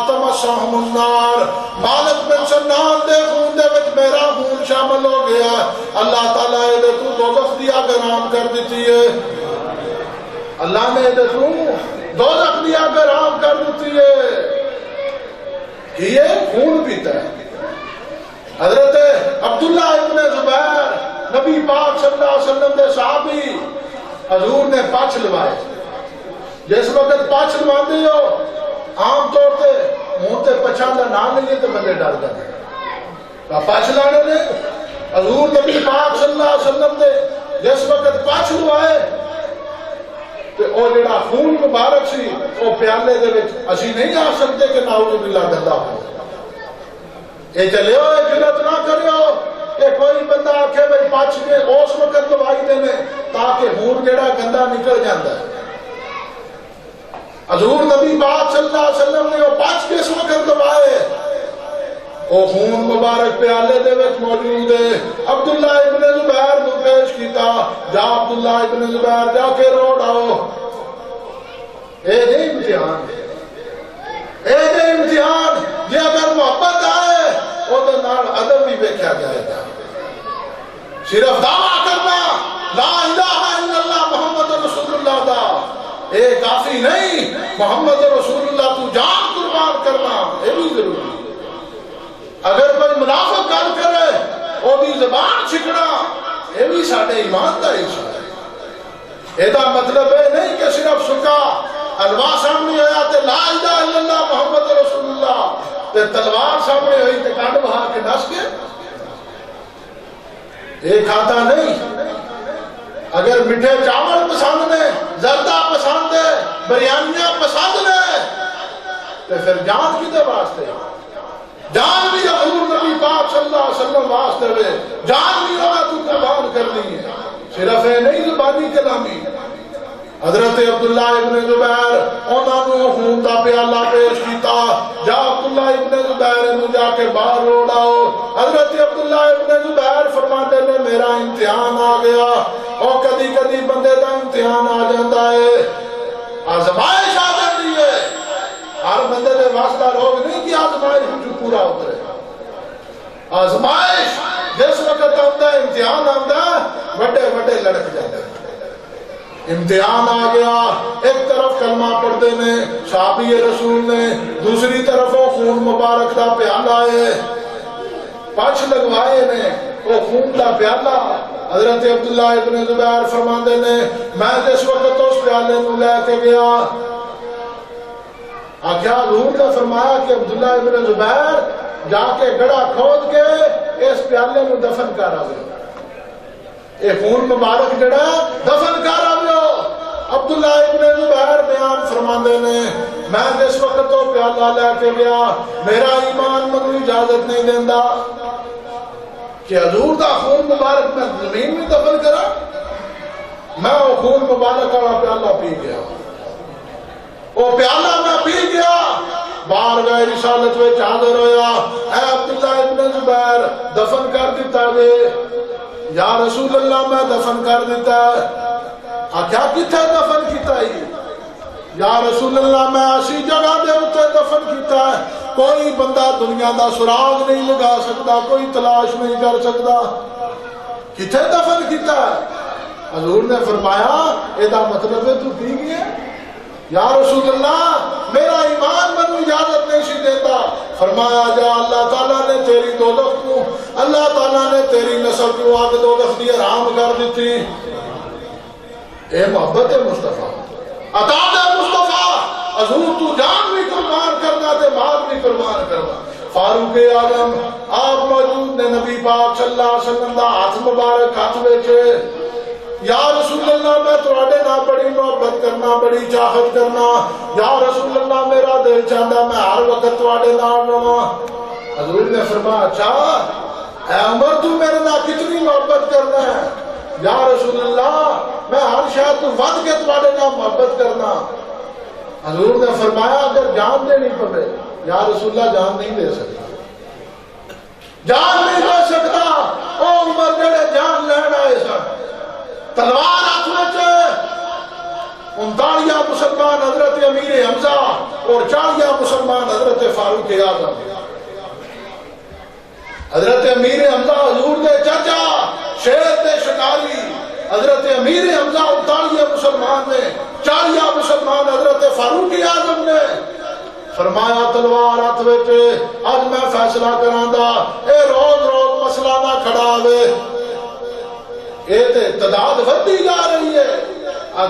تمسہم النار، مالک بن سنان دے خون دے وچ میرا خون شامل ہو گیا، اللہ تعالیٰ دے تو دوزخ دی اگ حرام کر دیتی ہے، اللہ نے دے تو دوزخ دی اگ حرام کر دیتی ہے، یہ خون پیتا ہے۔ حضرت عبداللہ ابن زبیر نبی پاک صلی اللہ علیہ وسلم دے صحابی، حضور نے پچھ لوائے، جس وقت پچھ لواندے ہو عام طور تے منہ تے پچھاں دا نام لئیے تو بندے ڈر جاندے، پچھ لانے نے حضور نبی پاک صلی اللہ علیہ وسلم دے جس وقت پچھ لوائے تے او جڑا خون مبارک سی او پیالے دے وچ اسی نہیں آ سکتے کہ نعوذ باللہ گندا ہو، اے چلے ہو اے جرات نہ کریو کہ کوئی بندہ آکھے بھئی پچھ کے اس وقت دوائی دینے تاکہ خون جڑا گندا نکل جاندہ ہے۔ حضور نبی پاک صلی اللہ علیہ وسلم نے وہ پچھ کے اس وقت دوائے، وہ خون مبارک پیالے دے وچ موجود ہے، عبداللہ ابن زبیر کو پیش کیتا، جا عبداللہ ابن زبیر جا کے روڑ آؤ، اے دے امتحان، اے دے امتحان، یہ اگر محبت آئے وہ تو نال عدم بھی بیکھا جائے گا، صرف دعویٰ کرنا لا الہ الا اللہ محمد رسول اللہ دا اے کافی نہیں، محمد رسول اللہ تو جان قربان کرنا یہ بھی ضروری، اگر کوئی منافق گل کرے وہ بھی زبان چھکنا یہ بھی ساڑھے ایمان دا حصہ ہے، یہ مطلب ہے نہیں کہ صرف سکا الوا سامنے آیا تے لا الہ الا اللہ محمد رسول اللہ تے تلوار سامنے ہوئی تے کانڈ بہا کے نس کے یہ کھاتا نہیں، اگر مٹھے چاول پسند نے، زردہ پسند ہے، بریانیاں پسند نے، تو پھر جان کی دے واسطے جان بھی حضور نبی پاک صلی اللہ علیہ وسلم واسطے ہوئے، جان بھی ہوگا تو قربان کرنی ہے، صرف ہے نہیں زبانی کلامی۔ حضرت عبداللہ ابن زبیر انہوں نے خون دا پیالہ پیش کیتا، جا عبداللہ ابن زبیر انہوں جا کے باہر روڑ آؤ، حضرت عبداللہ ابن زبیر فرماتے نے میرا امتحان آ گیا، اور کدی کدی بندے دا امتحان آ جاندہ ہے، آزمائش آ جاندی ہے، ہر بندے دے واسطہ لوگ نہیں کہ آزمائش جو پورا اترے، آزمائش جس وقت آندہ امتحان آندہ بڑے بڑے لڑک جاندے ہیں، امتحان آ گیا، ایک طرف کلمہ پڑھ دینے صحابی رسول نے، دوسری طرف وہ خون مبارک دا پیالہ ہے، پچھ لگوائے نے وہ خون دا پیالہ، حضرت عبداللہ ابن زبیر فرماندے نے میں جس وقت اس پیالے نو لے کے گیا، آکھیا حضور نے فرمایا کہ عبداللہ ابن زبیر جا کے گڑا کھود کے اس پیالے نو دفن کر آئے، اے خون مبارک جڑا دفن کر آئے۔ عبداللہ ابن زبیر بیان فرماندے نے میں جس وقت تو پیالہ لے کے گیا میرا ایمان منو اجازت نہیں دیندہ کہ حضور دا خون مبارک میں زمین میں دفن کرا، میں وہ خون مبارک والا پیالہ پی گیا، وہ پیالہ میں پی گیا، بارگاہ رسالت میں حاضر ہویا، اے عبداللہ ابن زبیر دفن کر دیتا گے، یا رسول اللہ میں دفن کر دیتا ہے، کیا کتھے دفن کیتا ہے؟ یا رسول اللہ میں ایسی جگہ دے اتے دفن کیتا ہے کوئی بندہ دنیا دا سراغ نہیں لگا سکتا، کوئی تلاش نہیں کر سکتا، کتھے دفن کیتا ہے؟ حضور نے فرمایا ایدہ مطلب ہے تو پی گئے، یا رسول اللہ میرا ایمان منو اجازت نہیں سی دیتا، فرمایا جا اللہ تعالیٰ نے تیری دوزخ کو، اللہ تعالیٰ نے تیری نسل کو آگ دوزخ دی حرام کر دیتی، اے محبت مصطفیٰ، اطاعت مصطفیٰ، حضور تو جان بھی قربان کرنا تے مال بھی قربان کرنا۔ فاروق اعظم آپ موجود نے، نبی پاک صلی اللہ علیہ وسلم دا ہاتھ مبارک ہاتھ ویچے، یا رسول اللہ میں تواڈے نال بڑی محبت کرنا، بڑی چاہت کرنا، یا رسول اللہ میرا دل چاہتا میں ہر وقت تواڈے نال رہواں۔ حضور نے فرمایا اچھا اے عمر تو میرے نال کتنی محبت کرنا ہے؟ یا رسول اللہ میں ہر شاید تو ود کے تواڈے نال محبت کرنا۔ حضور نے فرمایا اگر جان دینی پڑے، یا رسول اللہ جان نہیں دے سکتا، جان نہیں دے سکتا او عمر جڑے جان لین آئے سن تلوار ہاتھ وچ 39 مسلمان حضرت امیر حمزہ اور 40 مسلمان حضرت فاروق اعظم حضرت امیر حمزہ حضور دے چچا شیر دے شکاری حضرت امیر حمزہ 39 مسلمان نے 40 مسلمان حضرت فاروق اعظم نے فرمایا تلوار ہاتھ وچ اج میں فیصلہ کراندا اے روز روز مسئلہ نہ کھڑا ہوے اے تے تعداد ودی جا رہی ہے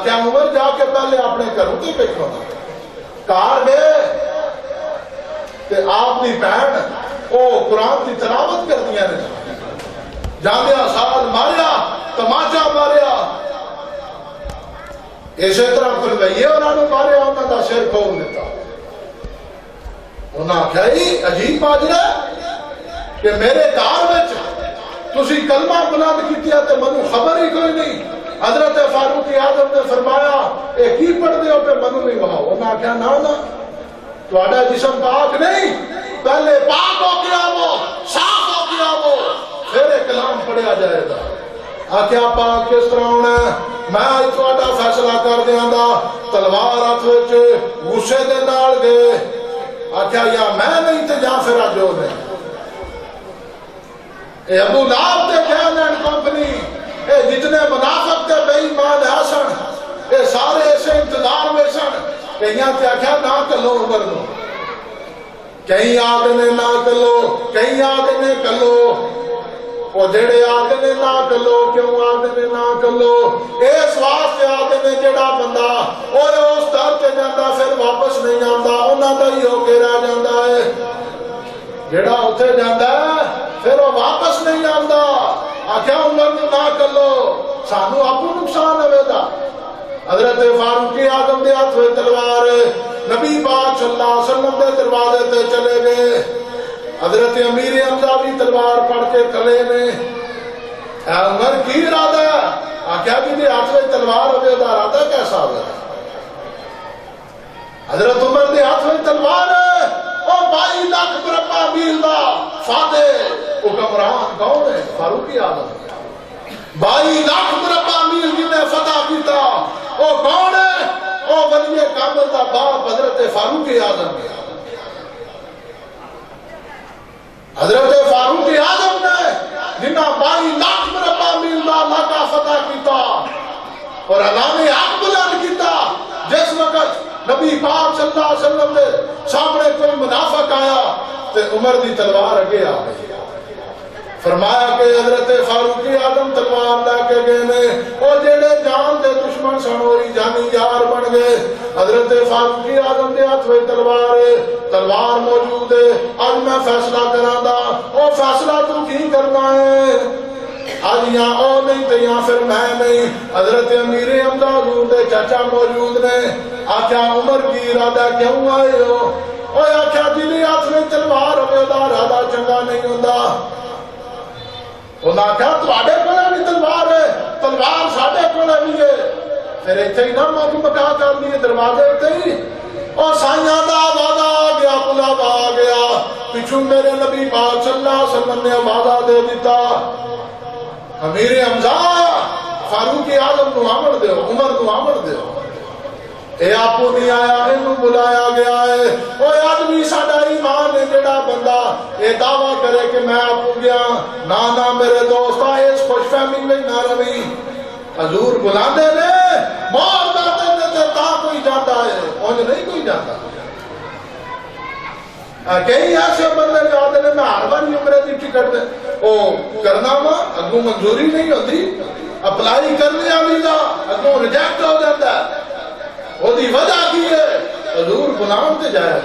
کیا عمر جا کے پہلے اپنے گھروں تے بیٹھو کار گئے تے آپ دی بہن او قرآن کی تلاوت کر دیا نے جاندیا سال ماریا تماچا ماریا اسی طرح پرویے انہوں نے ماریا انہوں کا سر کھول دیتا انہوں نے کہا عجیب ماجرا کہ میرے گھر وچ تسی کلمہ بلند کیتیا تے منو خبر ہی کوئی نہیں حضرت فاروق اعظم نے فرمایا اے کی پڑھتے ہو پہ منو نہیں وہاں انہوں نے کہا نا تہاڈا جسم پاک نہیں پہلے پاک ہو کے آو صاف ہو کے آو پھر ایک کلام پڑھیا جائے گا آکھیا پاک کس طرح ہونا ہے میں تہاڈا فیصلہ کر دیاں گا تلوار ہاتھ وچ غصے دے نال گئے آکھیا یا میں نہیں تے یا پھر اج ہو نہیں اے ابو لہب تے کھیلن کمپنی اے جتنے منافق تے بے ایمان حسن اے سارے ایسے انتظار میں سن کہیں تے آکھیا نہ کلو عمر نو کہیں آدھنے نہ کلو کہیں آدھنے کلو وہ جڑے آدھنے نہ کلو کیوں آدھنے نہ کلو اس واسطے آدھنے جڑا بندہ اور اس در کے جاندہ پھر واپس نہیں آندہ انہاں دا ہی ہو کے رہ جاندہ ہے جڑا اتھے جاندہ ہے پھر وہ واپس نہیں آندہ آکھیا عمر نہ کلو سانو اپو نقصان ہوئے دا حضرت فاروق اعظم دے ہاتھ ہوئے تلوار نبی پاک صلی اللہ علیہ وسلم دے دروازے تے چلے گئے حضرت امیر حمزہ بھی تلوار پڑھ کے کھلے نے اے عمر کی ارادہ ہے آکھیا بھی دے ہاتھ ہوئے تلوار ہوئے دا ارادہ کیسا ہوئے حضرت عمر دے ہاتھ ہوئے تلوار ہے او 22 لاکھ مربع میل دا فاتح حکمران کون ہے فاروق اعظم 22 لاکھ مربع میل جنہیں فتح کیتا او کون ہے او ولی کامل دا باپ حضرت فاروق اعظم ہے حضرت فاروق اعظم نے جنہیں 22 لاکھ مربع میل دا علاقہ فتح کیتا اور اعلان حق بلند کیتا جس وقت نبی پاک صلی اللہ علیہ وسلم نے سامنے کوئی منافق آیا تے عمر دی تلوار اگے آ گئی فرمایا کہ حضرت فاروق اعظم تلوار لے کے گئے نے اور جڑے جان دے دشمن سن ہوئی جانی یار بن گئے حضرت فاروق اعظم دے ہاتھ ہوئی تلوار موجود ہے آج میں فیصلہ کراں گا او فیصلہ تو کی کرنا ہے آج یہاں او نہیں تو یہاں پھر میں نہیں حضرت امیر حمزہ حضور دے چچا موجود نے آکھیا عمر کی ارادہ کیوں آئے ہو او آکھیا جی ہاتھ میں تلوار ہوئے دا ارادہ چنگا نہیں ہوندا انہاں کہا تواڈے کولے بھی تلوار ہے تلوار ساڈے کولے بھی ہے پھر ایتھے ہی نہ موقع مکا کر لیے دروازے تے ہی اور سائیاں دا وعدہ آ گیا بلاوا آ گیا پچھوں میرے نبی پاک صلی اللہ علیہ وسلم نے وعدہ دے دیتا امیر حمزہ فاروق اعظم نو آمڑ دیو عمر نو آمڑ دیو اے آپو نہیں آیا انہوں بلایا گیا ہے اوہ آدمی ساڑھا ایمان ہے جڑا بندہ اے دعویٰ کرے کہ میں آپو گیا نانا میرے دوستا اس خوش فہمی میں نہ روی حضور بلاندے نے مور داتے نے تا کوئی جاتا ہے انج نہیں کوئی جاتا کئی ایسے بندے جاتے نے میں ہر بار عمرے دی ٹکٹ دے او کرنا وا اگوں منظوری نہیں ہوتی اپلائی کرنے والی دا اگوں ریجیکٹ ہو جاتا ہے وہ دی وجہ کی ہے حضور بلان تے جایا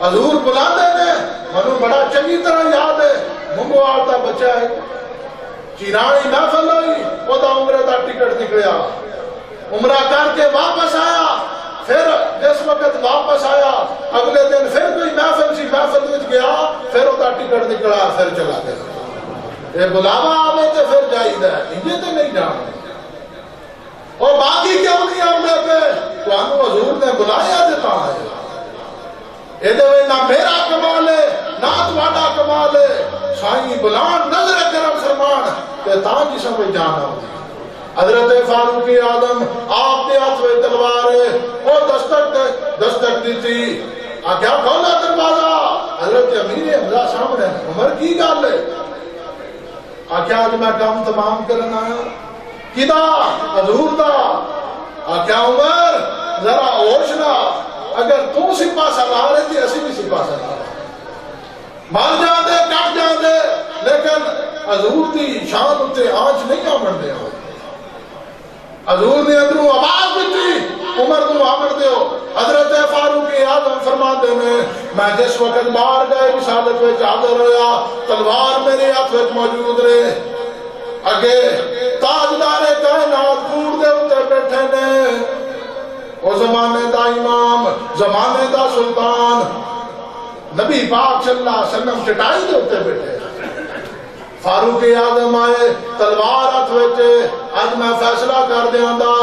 حضور بلاندے نے منو بڑا چنگی طرح یاد ہے منگو آتا بچہ ہے چیرانی محفل ہوئی وہ دا عمرے دا ٹکٹ نکلیا عمرہ کر کے واپس آیا پھر جس وقت واپس آیا اگلے دن پھر کوئی محفل سی محفل وچ گیا پھر وہ دا ٹکٹ نکلا پھر چلا گیا یہ بلاوا آوے تے پھر جائی دا ہے انجھے تے نہیں جانا اور باقی کیوں نہیں آمدے پہ تو انہوں حضور نے بلایا دیتا ہے یہ دے نہ میرا کمال ہے نہ تمہارا کمال ہے بلان نظر کرم فرمان کہ تاں جی سمجھ جانا ہوتی حضرت فاروق اعظم آپ نے ہاتھ میں تلوار او دستک دی تھی کیا کھولا دروازہ حضرت امیر حمزہ سامنے عمر کی گل ہے کیا آج میں کام تمام کرنا آیا کدا حضور دا کیا عمر ذرا ہوشنا اگر تو سپاہ سالار ہے تھی اسی بھی سپاہ سالار مار جان دے کٹ جان دے لیکن حضور دی شان اتے آنچ نہیں آمن دے ہو حضور نے اندروں آواز دیتی عمر کو آمن دے ہو حضرت فاروق اعظم فرماتے ہیں میں جس وقت باہر گئے رسالت میں حاضر ہویا تلوار میرے ہاتھ میں موجود رہے اگے تاجدار کائنات کوڑ دے اتے بیٹھے نے وہ زمانے دا امام زمانے دا سلطان نبی پاک صلی اللہ علیہ وسلم چٹائی دے اتے بیٹھے فاروق اعظم آئے تلوار ہاتھ وچ اج میں فیصلہ کر دیاں دا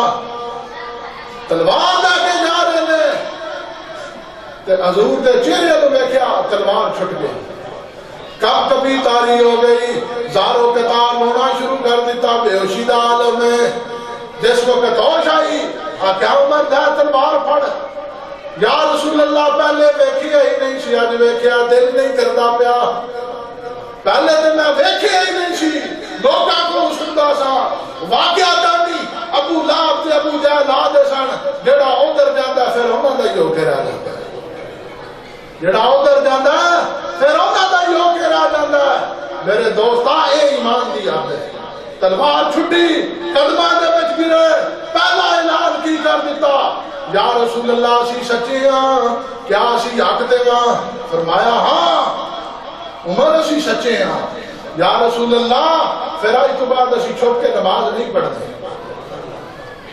تلوار لے کے جا رہے نے تے حضور دے چہرے تو ویکھیا تلوار چھٹ گئی کب کبھی تاری ہو گئی زاروں قطار ہونا شروع کر دیتا بے ہوشی دا عالم میں جس کو ہوش آئی کیا عمر دے تلوار پھڑ یا رسول اللہ پہلے ویکھیا ہی نہیں سی اج ویکھیا دل نہیں کردا پیا پہلے تو میں ویکھیا ہی نہیں سی لوکاں کو سندا سا واقعہ دانی ابو لہب تے ابو جہل آدے سن جڑا ادھر جاندا پھر انہاں دا ہی ہو کے رہ جاندا جڑا ادھر جاندا پھر انہاں دا ہی ہو کے رہ جاندا میرے دوستا اے ایمان دی عادت تلوار چھٹی قدماں دے وچ گرے پہلا اعلان کی کر دیتا یا رسول اللہ سی سچے ہاں کیا سی حق تے ہاں فرمایا ہاں عمر اسی سچے ہیں یا رسول اللہ پھر آج تو بعد اسی چھوٹ کے نماز نہیں پڑھتے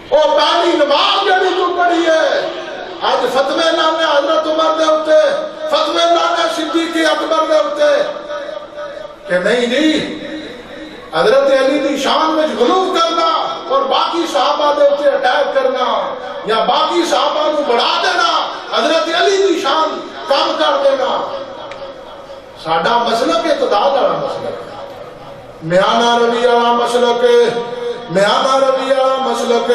او پہلی نماز جڑی تو پڑھی ہے آج فتوے نامے حضرت عمر دے ہوتے فتوے نامے صدیق اکبر دے ہوتے کہ نہیں نہیں حضرت علی دی شان میں غلو کرنا اور باقی صحابہ دے ہوتے اٹیک کرنا یا باقی صحابہ کو بڑھا دینا حضرت علی دی شان کم کر دینا ساڈا مسلک اعتدال والا مسلک میانہ روی والا مسلک میانہ روی والا مسلک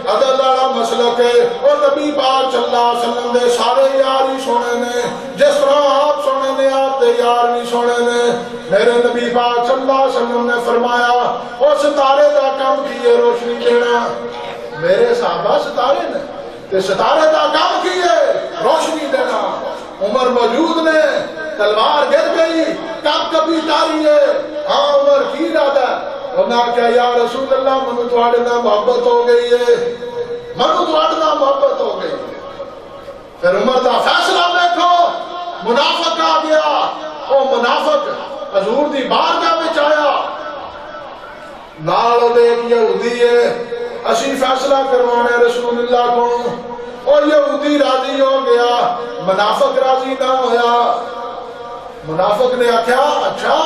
عدل والا مسلک اور نبی پاک صلی اللہ علیہ وسلم دے سارے یار ہی سونے نے جس طرح آپ سونے نے آپ دے یار بھی سونے نے میرے نبی پاک صلی اللہ علیہ وسلم نے فرمایا او ستارے دا کام کیے روشنی دینا میرے صحابہ ستارے نے تے ستارے دا کام کیے روشنی دینا عمر موجود نے تلوار گر گئی کب کبھی تاری ہے ہاں عمر کی ارادہ انہاں کہا یا رسول اللہ منو تواڈے نال محبت ہو گئی ہے منو تواڈے نال محبت ہو گئی پھر عمر دا فیصلہ دیکھو منافق آ گیا او منافق حضور دی بارگاہ وچ آیا نال دے ایک یہودی ہے اسی فیصلہ کروانا ہے رسول اللہ کو اور یہودی راضی ہو گیا منافق راضی نہ ہویا منافق نے آکھیا اچھا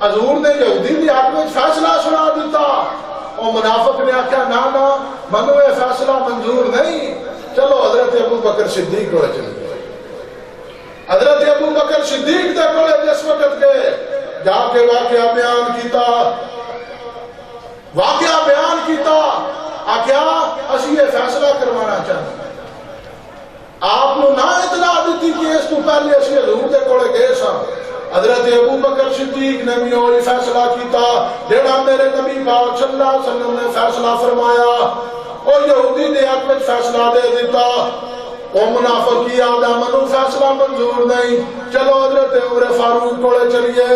حضور نے یہودی دی حق میں فیصلہ سنا دیتا اور منافق نے آکھیا نا منو یہ فیصلہ منظور نہیں چلو حضرت ابو بکر صدیق کو چلے حضرت ابو بکر صدیق دے کو جس وقت گئے جا کے واقعہ بیان کیتا آکھیا اسی یہ فیصلہ کروانا چاہتے ہیں آپ نے نہ اطلاع دیتی کہ اس تو پہلے اسی حضور دے کولے گئے سا حضرت ابو بکر صدیق نے بھی وہی فیصلہ کیتا جڑا میرے نبی پاک صلی اللہ علیہ وسلم نے فیصلہ فرمایا اور یہودی نے حق میں فیصلہ دے دیتا وہ منافق کی آدھا منو فیصلہ منظور نہیں چلو حضرت عمر فاروق کولے چلیے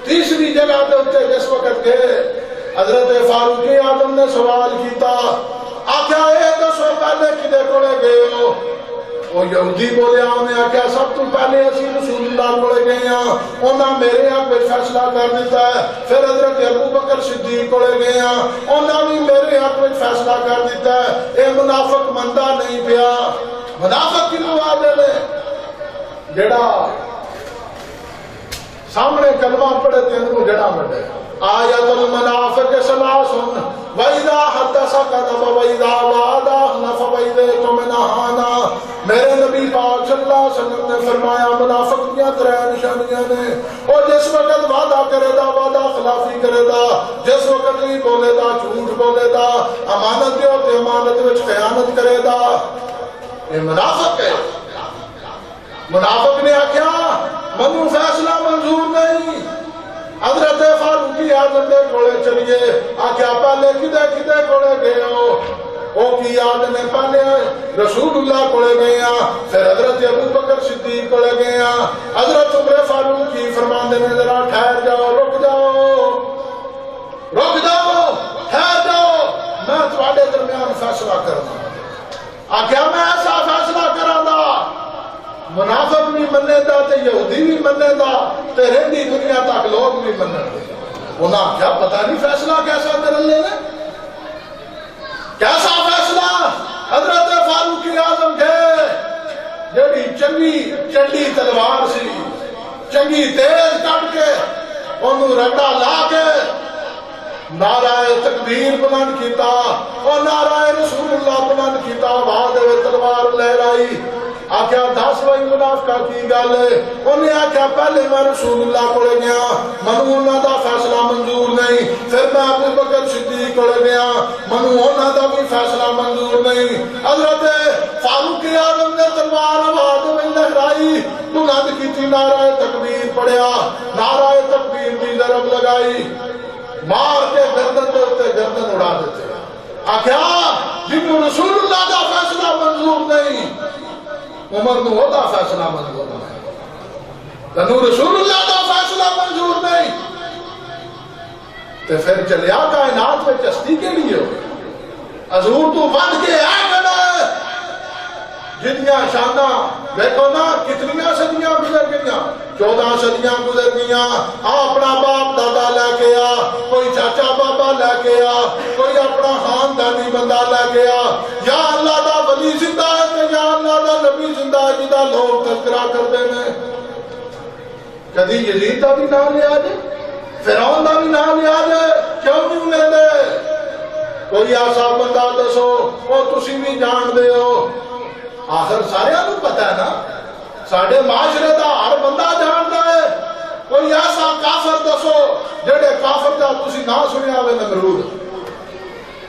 تیسری جگہ دے ہوتے جس وقت گئے حضرت فاروق اعظم نے سوال کیتا آکھا اے دسو پہلے کدے کولے گئے ہو وہ یہودی بولے انہیں آکھا سب تو پہلے اسی رسول اللہ کولے گئے ہیں انہاں میرے ہاں پہ فیصلہ کر دیتا ہے پھر حضرت ابو بکر صدیق کولے گئے ہیں انہاں بھی میرے ہاں پہ فیصلہ کر دیتا ہے اے منافق مندہ نہیں پیا منافق کی آدھے نے جڑا سامنے کلمہ پڑھے تے اندروں جڑا بڑھے آیت المنافق سلاسن وَإِذَا حَدَّثَ كَذَبَ وَإِذَا وَعَدَ أَخْلَفَ وَإِذَا دے تو میں نہانا. میرے نبی پاک صلی اللہ علیہ وسلم نے فرمایا منافق دیاں 3 نشانیاں نے. وہ جس وقت وعدہ کرے دا وعدہ خلافی کرے دا, جس وقت نہیں بولے دا جھوٹ بولے دا, امانت دیو تے امانت وچ خیانت کرے دا. یہ منافق ہے. منافق نے آکھیا منو فیصلہ منظور نہیں. حضرت فاروق اعظم دے کولے چلیے, آکھیا پہلے کدے کدے کولے گئے ہو؟ وہ کی یاد نے پہلے رسول اللہ کولے گئے ہیں, پھر حضرت ابو بکر صدیق کولے گئے ہیں. حضرت عمر فاروق کی فرماندے نے ذرا ٹھہر جاؤ, رک جاؤ, رک جاؤ, ٹھہر جاؤ, میں تواڈے درمیان فیصلہ کرنا. آکھیا میں ایسا فیصلہ کراں گا منافق بھی مننے دا تے یہودی بھی مننے دا تے رہندی دنیا تک لوگ بھی منن دے. انہاں کیا پتہ نہیں فیصلہ کیسا کرن لے نے, کیسا فیصلہ. حضرت فاروق اعظم تھے جڑی چنگی چنڈی تلوار سی, چنگی تیز کٹ کے انہوں رگڑا لا کے نعرہ تکبیر بلند کیتا اور نعرہ رسول اللہ بلند کیتا, آواز دے تلوار لہرائی. آکھیا 10 وہی منافقہ کی گل ہے. انہیں آکھیا پہلے میں رسول اللہ کو لے گیا, منو انہاں دا فیصلہ منظور نہیں. پھر میں ابو بکر صدیق کو لے گیا, منو انہاں دا بھی فیصلہ منظور نہیں. حضرت فاروق اعظم نے تلوار آواز میں لہرائی, بلند کیتی, نعرہ تکبیر پڑھیا, نعرہ تکبیر دی ضرب لگائی, مار کے گردن دے اوتے گردن اڑا دیتے. آکھیا جنوں رسول اللہ دا فیصلہ منظور نہیں, عمر نو دا فیصلہ منظور نہیں, تنو رسول اللہ دا فیصلہ منظور نہیں. تے پھر چلیا کائنات میں چستی کے لیے ہو حضور تو بن کے ہے کنا جتنیاں شانہ دیکھو نا کتنیاں صدیاں گزر گئیاں, 14 صدیاں گزر گئیاں. اپنا باپ دادا لے کے آ, کوئی چاچا بابا لے کے آ, کوئی اپنا خاندانی بندہ لے کے آ. یا اللہ دا ولی زندہ ہے تے یا اللہ دا نبی زندہ ہے جدا لوگ تذکرہ کرتے ہیں. کدی یزید دا بھی نام لیا جائے, فرعون دا بھی نام لیا جائے, کیوں نہیں لے دے؟ کوئی ایسا بندہ دسو وہ تسی بھی جان دے ہو. آخر سارے کو پتا ہے نا, ساڑھے معاشرے دا ہر بندہ جانتا ہے. کوئی ایسا کافر دسو جڑے کافر دا تسی نہ سنیا ہوئے نمرود.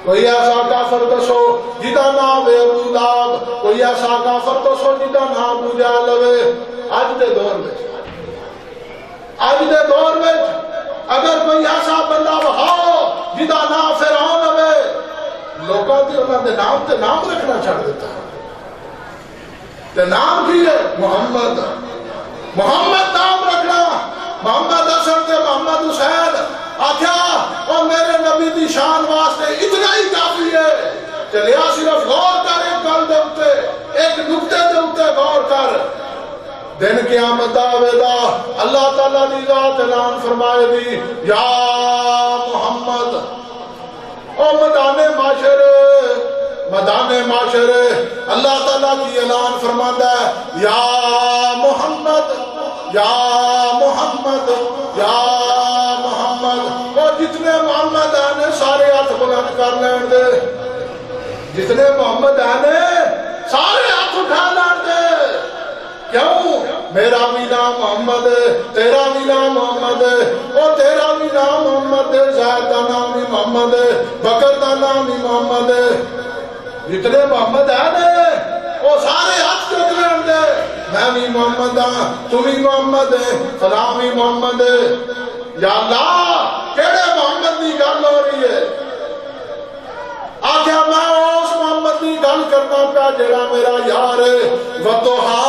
کوئی ایسا کافر دسو جدا نام ہے ابو لہب, کوئی ایسا کافر دسو جدا نام ابو جہل ہوئے. اج دے دور میں, اج دے دور میں اگر کوئی ایسا بندہ بہاؤ جدا نام فرعون ہوئے, لوگوں کے انہوں نے نام تے نام رکھنا چھڑ دیتا ہے. تے نام کی ہے محمد, محمد نام رکھنا, محمد حسن تے محمد حسین. آکھیا اور میرے نبی دی شان واسطے اتنا ہی کافی ہے. چلیا صرف غور کر ایک گل دے اوتے, ایک نقطے دے اوتے غور کر. دن قیامت آوے دا اللہ تعالیٰ دی ذات اعلان فرمائے دی یا محمد. او میدان معاشرے اللہ تعالیٰ کی اعلان فرماتا ہے یا محمد, یا محمد, یا محمد. اور جتنے محمد آنے سارے ہاتھ بلند کر لین دے, جتنے محمد آنے سارے ہاتھ اٹھا لین دے. کیوں؟ میرا بھی نام محمد ہے, تیرا بھی نام محمد ہے, اور تیرا بھی نام محمد ہے, زید دا نام بھی محمد ہے, بکر دا نام بھی محمد ہے. جتنے محمد ہیں وہ سارے ہاتھ چک لین دے, میں بھی محمد ہاں, تم بھی محمد ہے, فلاں بھی محمد ہے. یا اللہ کیڑے محمد دی گل ہو رہی ہے؟ آکھیا میں اس محمد دی گل کرنا پیا جڑا میرا یار ہے. وَضُحَا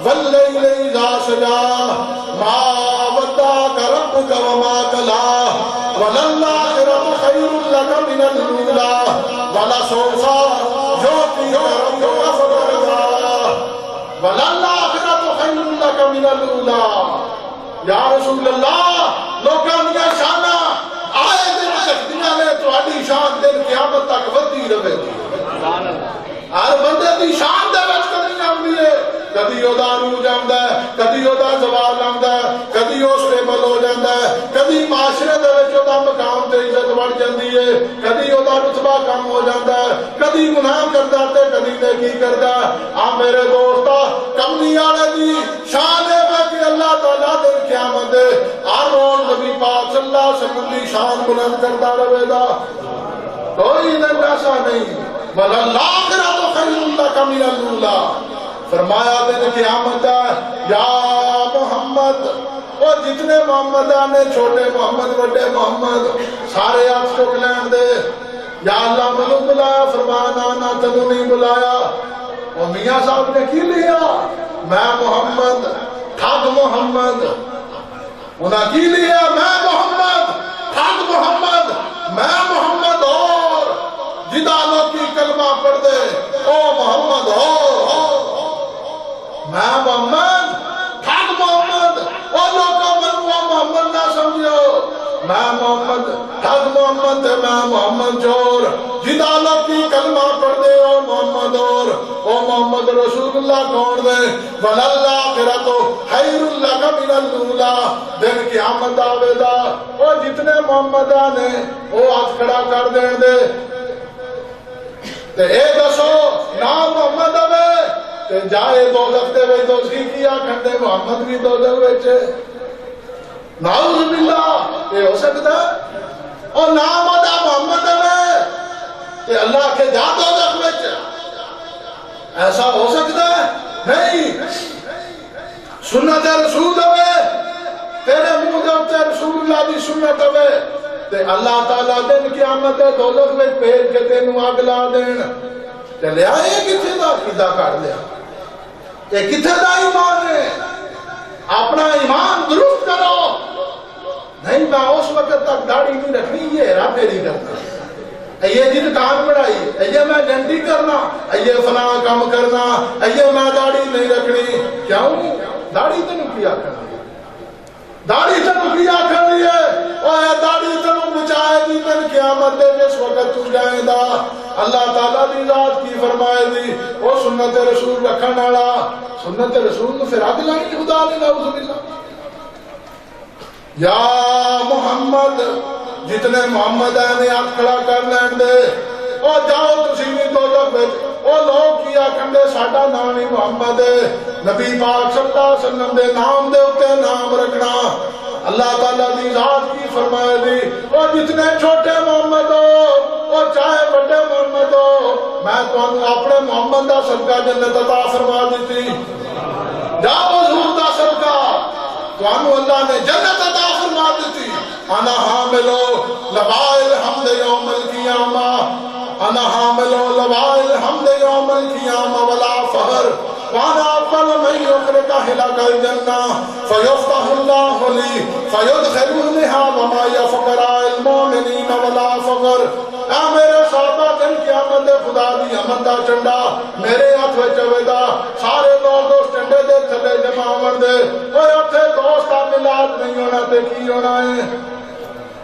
وَاللَّيْلِ إِذَا سَجَا مَا وَدَّعَكَ رَبُّكَ وَمَا قَلَا وَلَلْآخِرَةُ خَيْرٌ لَكَ مِنَ الْأُولَىٰ وَلَسَوْفَ يُعْطِيكَ رَبُّكَ فَتَرْضَىٰ وَلَلْآخِرَةُ خَيْرٌ لَكَ مِنَ الْأُولَىٰ. یا رسول اللہ لوکاں دیاں شاناں آئے دن تکدیاں نے تہاڈی شان دن قیامت تک ودی رہے گی. ہر بندے دی شان دے وچ کمی آندی ہے, کدی او دا عروج آندا ہے, کدی او دا زوال آندا ہے, کدی او سٹیبل ہو جاندا ہے, کدی معاشرے دے وچ او دا مقام تے عزت بڑھ جاندی ہے, کدی او دا رتبہ کم ہو جاندا ہے, کدی کدی گناہ کردا تے کدی نیکی کردا میرے دوستا کملی والے دی شان ہے کہ اللہ تعالیٰ دن قیامت دے ہر روز نبی پاک صلی اللہ علیہ وسلم دی شان بلند کرتا رہے گا کوئی دن ایسا نہیں وَلَلْآخِرَةُ خَيْرٌ لَكَ مِنَ الْأُولَىٰ فرمایا دن قیامت ہے یا محمد اور جتنے محمد آنے چھوٹے محمد بڑے محمد سارے آپ کو کلین دے یا اللہ منو بلایا فرمانا نہ تنو نہیں بلایا اور میاں صاحب نے کی لیا میں محمد ٹھگ محمد انہاں کی لیا میں محمد ٹھگ محمد میں محمد اور جدالوں کی کلمہ پڑھ دے او محمد اور میں محمد ٹھگ محمد اور لوگوں منوا محمد نہ سمجھو میں محمد ٹھگ محمد تے میں محمد چور جدالوں کی کلمہ پڑھ دے او محمد اور او محمد رسول اللہ کون دے وَلَلْآخِرَةُ خَيْرٌ لَكَ مِنَ الْأُولَىٰ دن قیامت آوے دا او جتنے محمد آنے او ہاتھ کھڑا کر دین دے تے اے دسو نام محمد آوے تے جائے دوزخ دے وے دوزخی کیا کھندے محمد بھی دوزخ ویچے نعوذ باللہ یہ ہو سکتا ہے اور نام آدھا محمد آوے تے اللہ کے جا دوزخ ویچے ایسا ہو سکتا ہے نہیں سنت رسول آوے تیرے منہ دے تے رسول اللہ دی سنت آوے تے اللہ تعالیٰ دن قیامت دوزخ میں پیٹ کے تینوں آگ لا دین تے لے آئے کتھے دا عقیدہ کر لیا یہ کتھے دا ایمان ہے اپنا ایمان درست کرو نہیں میں اس وقت تک داڑھی نہیں رکھنی یہ رب نہیں کرنا یہ جن کام بڑھائی یہ میں جنٹی کرنا یہ فلاں کام کرنا یہ میں داڑھی نہیں رکھنی کیوں داڑھی تنوں کیا کرنا داڑھی تنوں کیا کرنی ہے اور داڑھی تنوں بچائے دی تن قیامت دے جس وقت تو جائیں دا اللہ تعالیٰ دی ذات کی فرمائے دی وہ سنت رسول رکھن والا سنت رسول تو پھر آگ لائیں خدا نے نعوذ باللہ یا محمد جتنے محمد آنے آپ کھڑا کر لین دے اور جاؤ تسی بھی دوزخ وچ او لوگ کیا کھندے ساڈا نام ہی محمد ہے نبی پاک صلی اللہ علیہ وسلم دے نام دے اوتے نام رکھنا اللہ تعالیٰ دی ذات کی فرمائے دی اور جتنے چھوٹے محمد ہو اور چاہے بڑے محمد ہو میں تمہیں اپنے محمد دا صدقہ جنت عطا فرما دیتی جاؤ حضور دا صدقہ تمہیں اللہ نے جنت عطا فرما دیتی انا حاملو لوائے الحمد یوم القیامہ انا حاملو لوائے الحمد یوم القیامہ ولا فخر وانا اول من یخرج حلق الجنہ فیفتح اللہ لی فیدخلونہا وما یفقراء المومنین ولا فخر اے میرے صحابہ دن قیامت خدا دی حمد دا چنڈا میرے ہاتھ وچ ہوے دا سارے لوگ اس چنڈے دے تھلے جمع ہون دے اوے اوتھے دوست دا ملاد نہیں ہونا تے کی ہونا ہے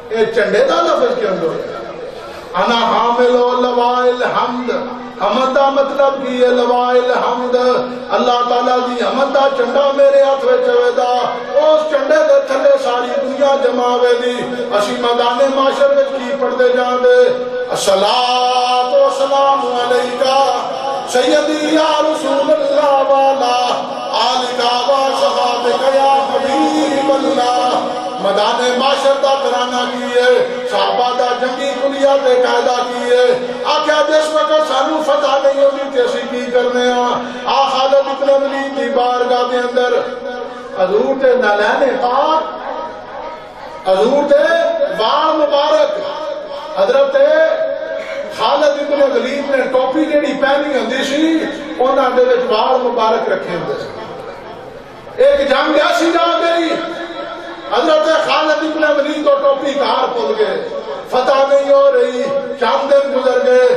اے چنڈے دا لفظ کیوں ہویا انا حامل لوائے الحمد حمد دا مطلب کی ہے لوائے الحمد اللہ تعالیٰ دی حمد دا چنڈا میرے ہاتھ وچ ہوے دا اس چنڈے دے تھلے ساری دنیا جمع ہوے دی اسی میدان معاشر وچ کی پڑھدے جان دے الصلاۃ والسلام علیکا سیدی یا رسول اللہ والا آلکا و صحابہ یا حبیب اللہ میدان معاشر دا ترانہ کیے صحابہ دا جنگی کلیہ دے قائدہ کیے آکھا جس وقت سانو فتح نہیں ہوگی کیسی کی کرنے آ خالد ابن ولید دی بارگاہ دے اندر حضور دے نالین پاک حضور دے وال مبارک حضرت خالد ابن ولید نے ٹوپی جیڑی پہنی ہوندی سی انہاں دے وچ وال مبارک رکھے ہوندے سی ایک جنگ ایسی جا گئی حضرت خالد ابن ولید کو ٹوپی کار پھول گئے فتح نہیں ہو رہی چند دن گزر گئے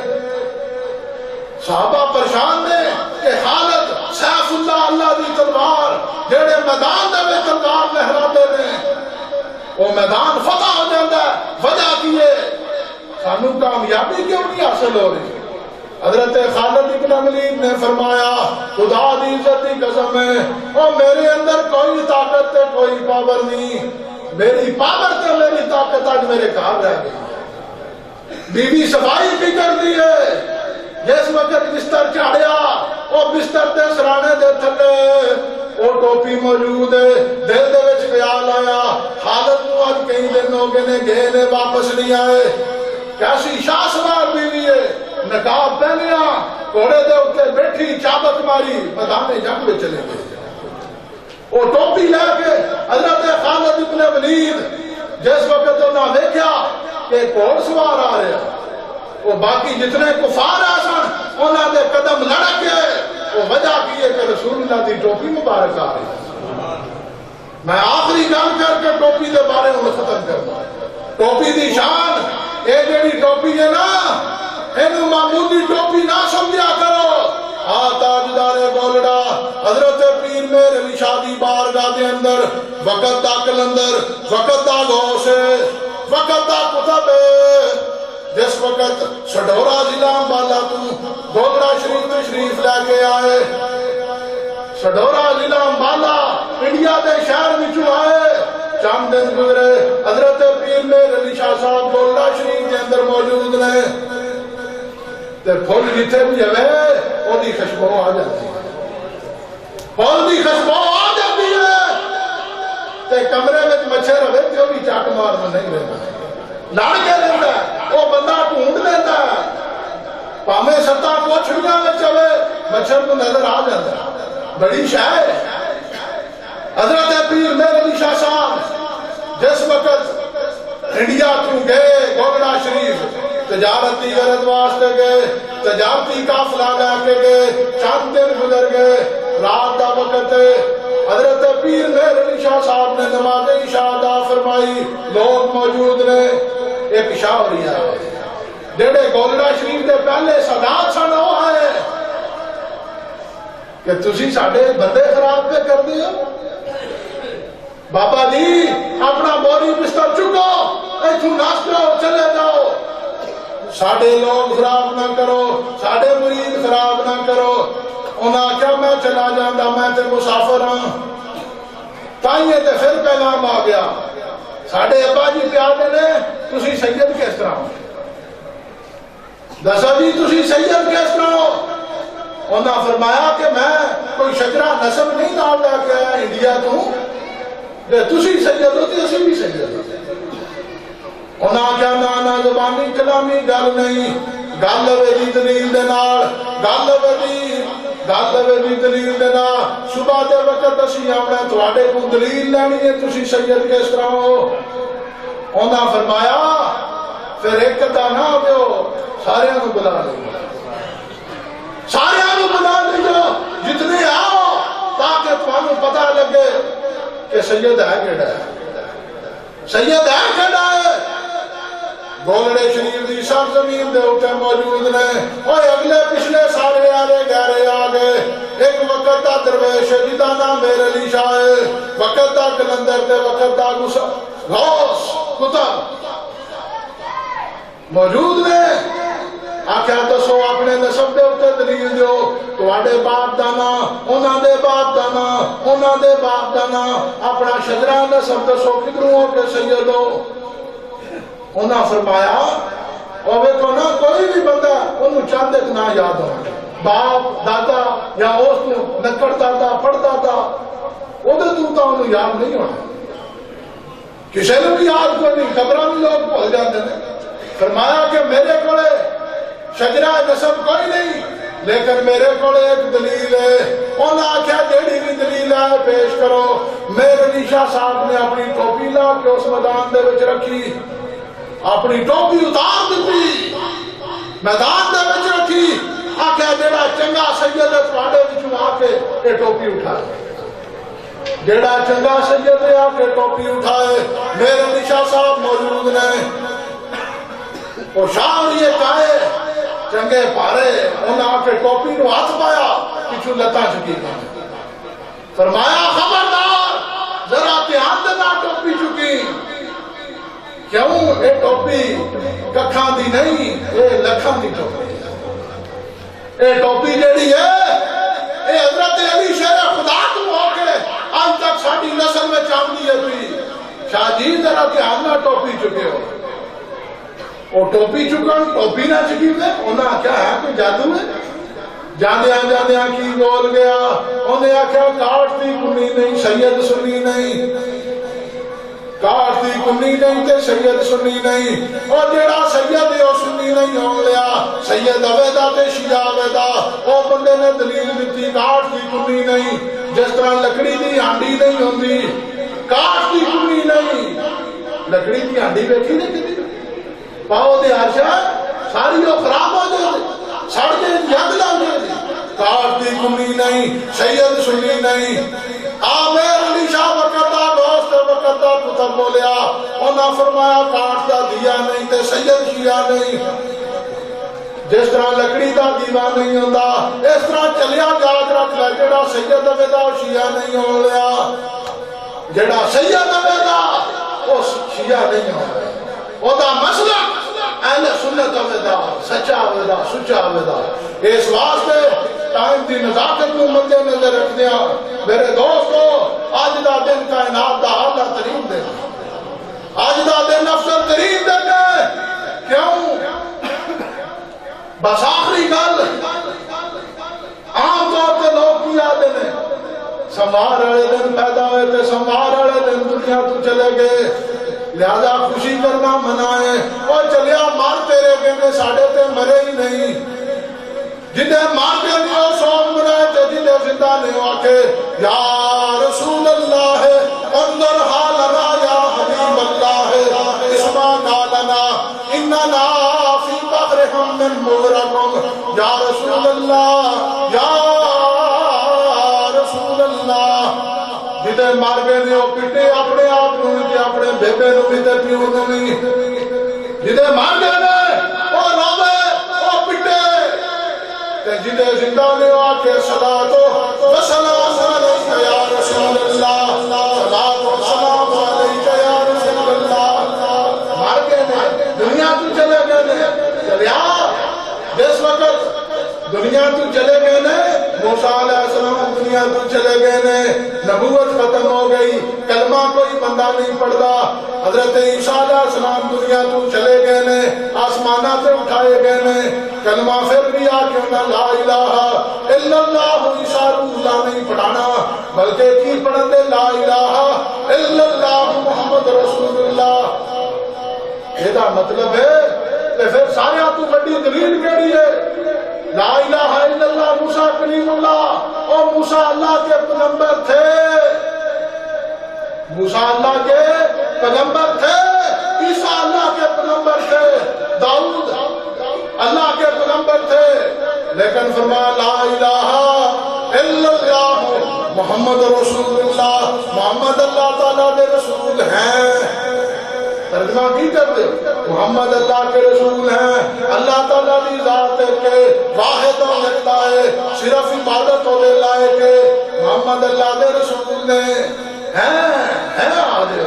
صحابہ پریشان نے کہ خالد سیف اللہ اللہ دی تلوار جیڑے میدان دے میں تلوار لہرا دے رہے وہ میدان فتح ہو جاتا ہے وجہ کیے سانو کامیابی کیوں نہیں حاصل ہو رہی حضرت خالد ابن ولید نے فرمایا خدا دی عزت کی قسم ہے اور میرے اندر کوئی طاقت تے کوئی پاور نہیں میری پاور تے میری طاقت آج میرے گھر رہ گئی بیوی صفائی بھی کر دی ہے جس وقت بستر چاڑیا وہ بستر دے سرانے دے تھلے وہ ٹوپی موجود ہے. دل دے وچ خیال آیا حالت نو اج کئی دن ہو گئے نے گئے نے واپس نہیں آئے. کیسی شاہ سوار بیوی ہے, نقاب پہنیا, گھوڑے دے اوتے بیٹھی, چابک ماری, میدان جنگ میں چلے گئے. وہ ٹوپی لے کے حضرت خالد ابن ولید جس وقت انہوں نے دیکھا کہ گھوڑ سوار آ رہا, وہ باقی جتنے کفار آ سن انہوں نے قدم لڑک کے وہ وجہ کی ہے کہ رسول اللہ دی ٹوپی مبارک آ رہی. میں آخری گل کر کے ٹوپی دے بارے میں ختم کرنا. ٹوپی دی شان یہ جڑی ٹوپی ہے نا, اینو معمولی ٹوپی نہ سمجھا کرو. تاجدار گولڑا حضرت پیر میر علی شادی بارگاہ دے اندر وقت دا کلندر, وقت دا غوث, وقت دا کتب, جس وقت سڈورا ضلع امبالہ تو گولڑا شریف تشریف لے کے آئے. سڈورا ضلع امبالہ انڈیا دے شہر وچوں آئے, چند دن گزرے حضرت پیر میر علی شاہ صاحب گولڑا شریف کے اندر موجود نے. پھول جتنے بھی ہے وہ دی خوشبو آ جاتی ہے, پھول دی خوشبو آ جاتی ہے. کمرے میں مچھر رہے تو بھی چاٹ مار میں نہیں رہتا, لڑ کے رہتا ہے, وہ بندہ ڈھونڈ لیتا ہے. پامے ستا کوچھڑیاں میں چلے مچھر کو نظر آ جاتا ہے. بڑی شاہ ہے. حضرت پیر میر علی شاہ صاحب جس وقت انڈیا تو گئے گولڑا شریف تجارتی غرض واسطے گئے, تجارتی قافلہ لے کے گئے, چند دن گزر گئے, رات دا وقت حضرت پیر میر علی شاہ صاحب نے نماز عشاء ادا فرمائی. لوگ موجود نے. ایک شاہ ہو رہی ہے جڑے گولڑا شریف دے پہلے سادات سن وہ آئے کہ تسی ساڈے بندے خراب پہ کر دے ہو. بابا جی اپنا بوری بستر چکو, ایتھوں نس جاؤ, چلے جاؤ, ساڑھے لوگ خراب نہ کرو, ساڑھے مرید خراب نہ کرو. انہاں کیا میں چلا جاندہ, میں تے مسافر ہوں. تائیے تے پھر پیغام آ گیا, ساڑھے ابا جی پیادے نے تسی سید کس طرح ہو, دسا جی تسی سید کس طرح ہو. انہاں فرمایا کہ میں کوئی شجرہ نسب نہیں نال لے کے آیا انڈیا تو, تسی سید ہوتی اسی بھی سید ہوتی. انہاں کیا نانا زبانی کلامی گل نہیں, گل ویدی دلیل دے نال, گل ویدی دلیل دے نال. صبح دے وقت اسی اپنے تواڈے کو دلیل لینی ہے تسی سید کس طرح ہو. انہاں فرمایا پھر ایک دا نہ ہوئے سارے نو بلا لیں, سارے نو بلا لیں جتنے آؤ, تاکہ تمہیں پتہ لگے کہ سید ہے کیڑا ہے, سید ہے کیڑا ہے. گولڑے شریف دی سرزمین دے اوتے موجود نے. اوے اگلے پچھلے سارے آرے گہرے آ گئے. ایک وقت دا درویش جدا نام میر علی شاہ ہے, وقت دا کلندر تے وقت دا غوث کتب موجود نے. آکھیا دسو اپنے نسب دے اوتے دلیل دیو, تواڈے باپ دا نام, انہاں دے باپ دا نام, انہاں دے باپ دا نام, اپنا شجرہ نسب دسو کدھروں ہو کے سید ہو. انہاں فرمایا اوے تو نہ کوئی بھی بندہ انہوں چاند ایک نہ یاد ہو, باپ دادا یا اس کو نکڑ دادا پڑھ دادا وہ تو انہوں یاد نہیں ہونا. کسی نے بھی یاد کو نہیں, خبریں بھی لوگ بھول جاتے ہیں. فرمایا کہ میرے کو شجرہ نسب کوئی نہیں, لیکن میرے کو ایک دلیل ہے. انہاں آکھیا جیڑی بھی دلیل ہے پیش کرو. میر علی شاہ صاحب نے اپنی ٹوپی لا کے اس میدان دے وچ رکھی, اپنی ٹوپی اتار دیتی, میدان دے وچ رکھی. آکھیا جیڑا چنگا سید ہے تواڈے وچوں آ کے یہ ٹوپی اٹھائے, جیڑا چنگا سید ہے آ کے ٹوپی اٹھائے. میر علی شاہ صاحب موجود نے. وہ شاہ یہ کہے چنگے پارے, انہاں آ کے ٹوپی نو ہاتھ پایا, پچھو لتا چکی گئی. فرمایا خبردار ذرا دھیان دینا ٹوپی چکی. کیوں اے ٹوپی ککھاں دی نہیں, اے لکھاں دی ٹوپی. اے ٹوپی جیڑی ہے اے حضرت علی شیر خدا تو ہو کے آج تک ساڑی نسل میں چاندی ہے. شاہ جی ذرا دھیان نہ ٹوپی چکے ہو. وہ ٹوپی چکن ٹوپی نہ چکی دے انہاں آکھیا ہے کوئی جادو ہے جاندیاں کی بول گیا انہیں آکھیا کاٹ دی کنی نہیں سید سنی نہیں کاٹ دی کنی نہیں تے سید سنی نہیں اور جیڑا سید ہے وہ سنی نہیں ہو لیا سید عبیدہ تے شیعہ عبیدہ وہ بندے نے دلیل دیتی کاٹ دی کنی نہیں جس طرح لکڑی دی ہانڈی نہیں ہوندی کاٹ دی کنی نہیں لکڑی دی ہانڈی بیٹھی نہیں کتی پاؤ دے آشا ساری وہ خراب ہو جائے سڑ دے یاد لا دے کاٹ دی کنی نہیں سید سنی نہیں آمیر علی شاہ وقتہ دوست وقتہ پتر بولیا انہاں فرمایا کاٹ دا دیا نہیں تے سید شیعہ نہیں جس طرح لکڑی دا دیوا نہیں ہوندہ اس طرح چلیا یاد رکھ لے جڑا سید عبیدہ شیعہ نہیں ہو لیا جڑا سید عبیدہ وہ شیعہ نہیں ہو لیا وہ دا مسئلہ اہل سنت عبیدہ سچا عبیدہ سچا عبیدہ اس واسطے ٹائم دی نزاکت کو مدے نظر رکھ دیا میرے دوستو آج دا دن کائنات دا حالہ ترین دن آج دا دن افضل ترین دن ہے کیوں بس آخری گل عام طور پہ لوگ کی آدھے نے سموار والے دن پیدا ہوئے تھے سموار والے دن دنیا تو چلے گئے لہذا خوشی کرنا منائے اور چلیا مار تیرے گئے ساڑھے تے مرے ہی نہیں جنہیں مار کے لیے سوم منائے تھے جنہیں زندہ نہیں آکے یا رسول اللہ ہے اندر حالنا یا حبیب اللہ ہے اسما نالنا اننا فی بغرہم من مغرقم یا رسول اللہ یا رسول اللہ جنہیں مار کے لیے پٹے اپنے آپ نوی اپنے بیبے نوی تے پیو نوی جنہیں مار کے لیے وہ روے وہ پٹے جنہیں زندہ نے آکے صلاة و سلام علیکہ یا رسول اللہ صلاة و سلام علیکہ یا رسول اللہ مار کے نے دنیا تو چلے گئے نے چلیا جس وقت دنیا تو چلے گئے نے موسیٰ علیہ السلام دنیا تو چلے گئے نے نبوت ختم ہو گئی کلمہ کوئی بندہ نہیں پڑھتا حضرت عیسیٰ علیہ السلام دنیا تو چلے گئے نے آسمانہ سے اٹھائے گئے نے کلمہ پھر بھی آکے انہاں لا الہ الا اللہ عیسیٰ اللہ نہیں پڑھانا بلکہ کی پڑھن دے لا الہ الا اللہ محمد رسول اللہ یہ دا مطلب ہے کہ پھر سارے تو بڑی دلیل کیڑی ہے لا الہ الا اللہ موسیٰ کلیم اللہ اور موسیٰ اللہ کے پیغمبر تھے موسیٰ اللہ کے پیغمبر تھے عیسیٰ اللہ کے پیغمبر تھے داؤد اللہ کے پیغمبر تھے لیکن فرمایا لا الہ الا اللہ محمد رسول اللہ محمد اللہ تعالیٰ دے رسول ہیں ترجمہ کی کر دے محمد اللہ کے رسول ہیں اللہ تعالیٰ دی ذات کے واحد و لگتا ہے صرف عبادت ہو لے لائے کہ محمد اللہ دے رسول نے ہیں آدھے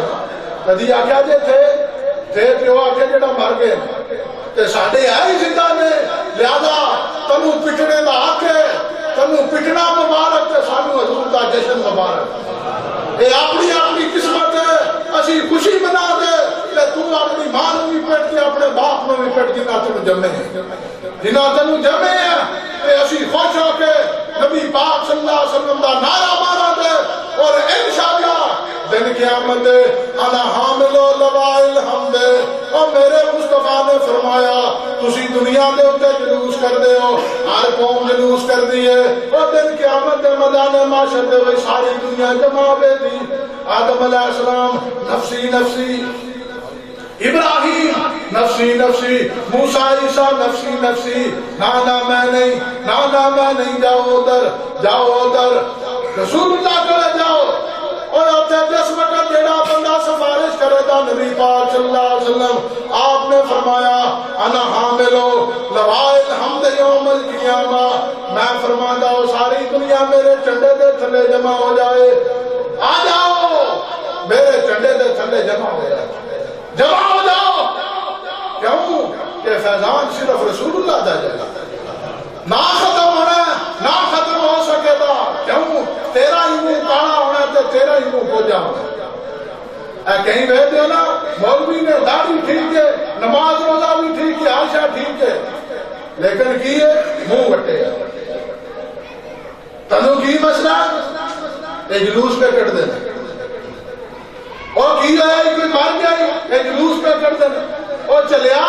کدی آکھا جے تھے پیو آکھے جڑا مر گئے تے ساڑھے آئی زندہ نے لہذا تنو پٹنے دا آکھے تنو پٹنا مبارک تے سانو حضور دا جشن مبارک اے اپنی قسمت ہے اسی خوشی منا دے کہ تو اپنی ماں نو بھی پٹ کے اپنے باپ نو بھی پٹ کے نہ تنو جمے ہیں جنہ تنو جمے ہیں کہ اسی خوش ہو کے نبی پاک صلی اللہ علیہ وسلم دا نعرہ مارا دے اور انشاءاللہ دن قیامت دے انا حامل و لوائل حمد اور میرے مصطفیٰ نے فرمایا تسی دنیا دے اتے جلوس کر دے ہو ہر قوم جلوس کر دیئے اور دن قیامت دے میدان معاشر دے وہی ساری دنیا جمع بے دی آدم علیہ السلام نفسی نفسی ابراہیم نفسی نفسی موسیٰ عیسیٰ نفسی نفسی نانا میں نہیں جاؤ ادھر رسول اللہ کرے جاؤ اور اب جس وقت جیڑا بندہ سفارش کرے تھا نبی پاک صلی اللہ علیہ وسلم آپ نے فرمایا انا حاملو لوائل حمد یوم القیامہ میں فرماتا ہوں ساری دنیا میرے چنڈے دے تھلے جمع ہو جائے آ جاؤ میرے چنڈے دے تھلے جمع ہو جائے جمع ہو جاؤ کیوں کہ فیضان صرف رسول اللہ دا جائے نہ ختم ہونا نہ ختم ہو سکے گا کیوں تیرا ہی منہ کالا ہونا تو تیرا ہی منہ کو جاؤ کہیں بہتے ہو نا مولوی نے داڑھی ٹھیک ہے نماز روزہ بھی ٹھیک ہے، ہر شے ٹھیک ہے، لیکن کی ہے منہ وٹے تنو کی مسئلہ ایک جلوس پہ کٹ دینا، اور کی ہے کوئی مر گیا ایک جلوس پہ کٹ دینا، اور چلیا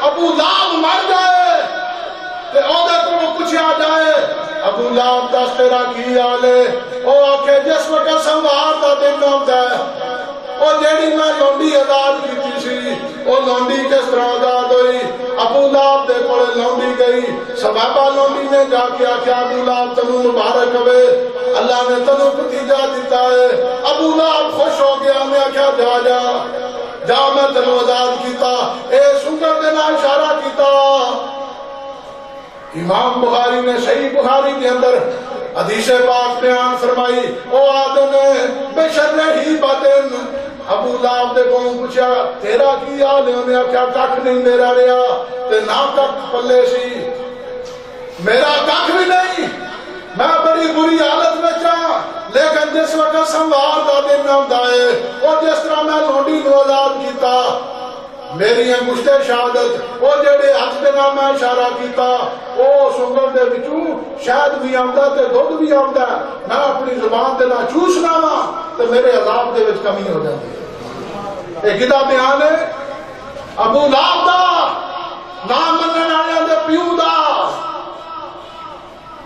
ابو لہب مر جائے تے اودے کو پوچھا جائے ابو لہب دس تیرا کی حال ہے، او آکھے جس وقت سنوار دا دن آندا ہے، او جیڑی میں لونڈی آزاد کیتی سی او لونڈی کس طرح آزاد ہوئی؟ ابو لہب دے کول لونڈی گئی، صحابہ لونڈی نے جا کے آکھیا ابو لہب تنوں مبارک ہوے، اللہ نے تنوں بھتیجا دیتا ہے۔ ابو لہب خوش ہو گیا، نے آکھیا جا جا جا میں تنوں آزاد کیتا، اے سنگر دے نال اشارہ کیتا۔ امام بخاری نے صحیح بخاری کے اندر حدیث پاک بیان فرمائی، او آدم بے شر ہی بدن، ابو لہب دے کو پوچھا تیرا کی حال ہے؟ انہیں آخیا کھ نہیں میرا رہا تے نہ کھ پلے سی، میرا کھ بھی نہیں، میں بڑی بری حالت میں چاہ، لیکن جس وقت سنوار دا دن آندا ہے اور جس طرح میں لونڈی نو آزاد کیتا، میری انگشتے شہادت وہ جڑے ہاتھ دے نال میں اشارہ کیتا او سنگر دے وچوں شہد بھی آندا تے دودھ بھی آندا، میں اپنی زبان دے نال چوسنا وا تے میرے عذاب دے وچ کمی ہو جاندی ہے۔ اے کدا بیان ہے ابو لہب دا، نہ منن والے دے پیو دا،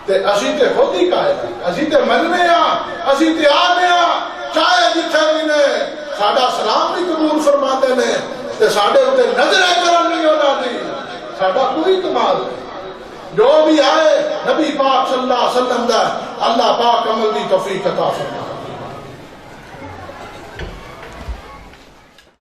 تے اسی تے خود ہی قائل ہیں، اسی تے مننے ہاں، اسی تے آنے ہاں، چاہے جتھے بھی نے ساڈا سلام بھی قبول فرماتے نے تے ساڈے اوتے نظریں کرن نہیں ہونا دی، ساڈا کوئی کمال نہیں، جو بھی آئے نبی پاک صلی اللہ علیہ وسلم دا اللہ پاک عمل دی توفیق عطا فرمائے۔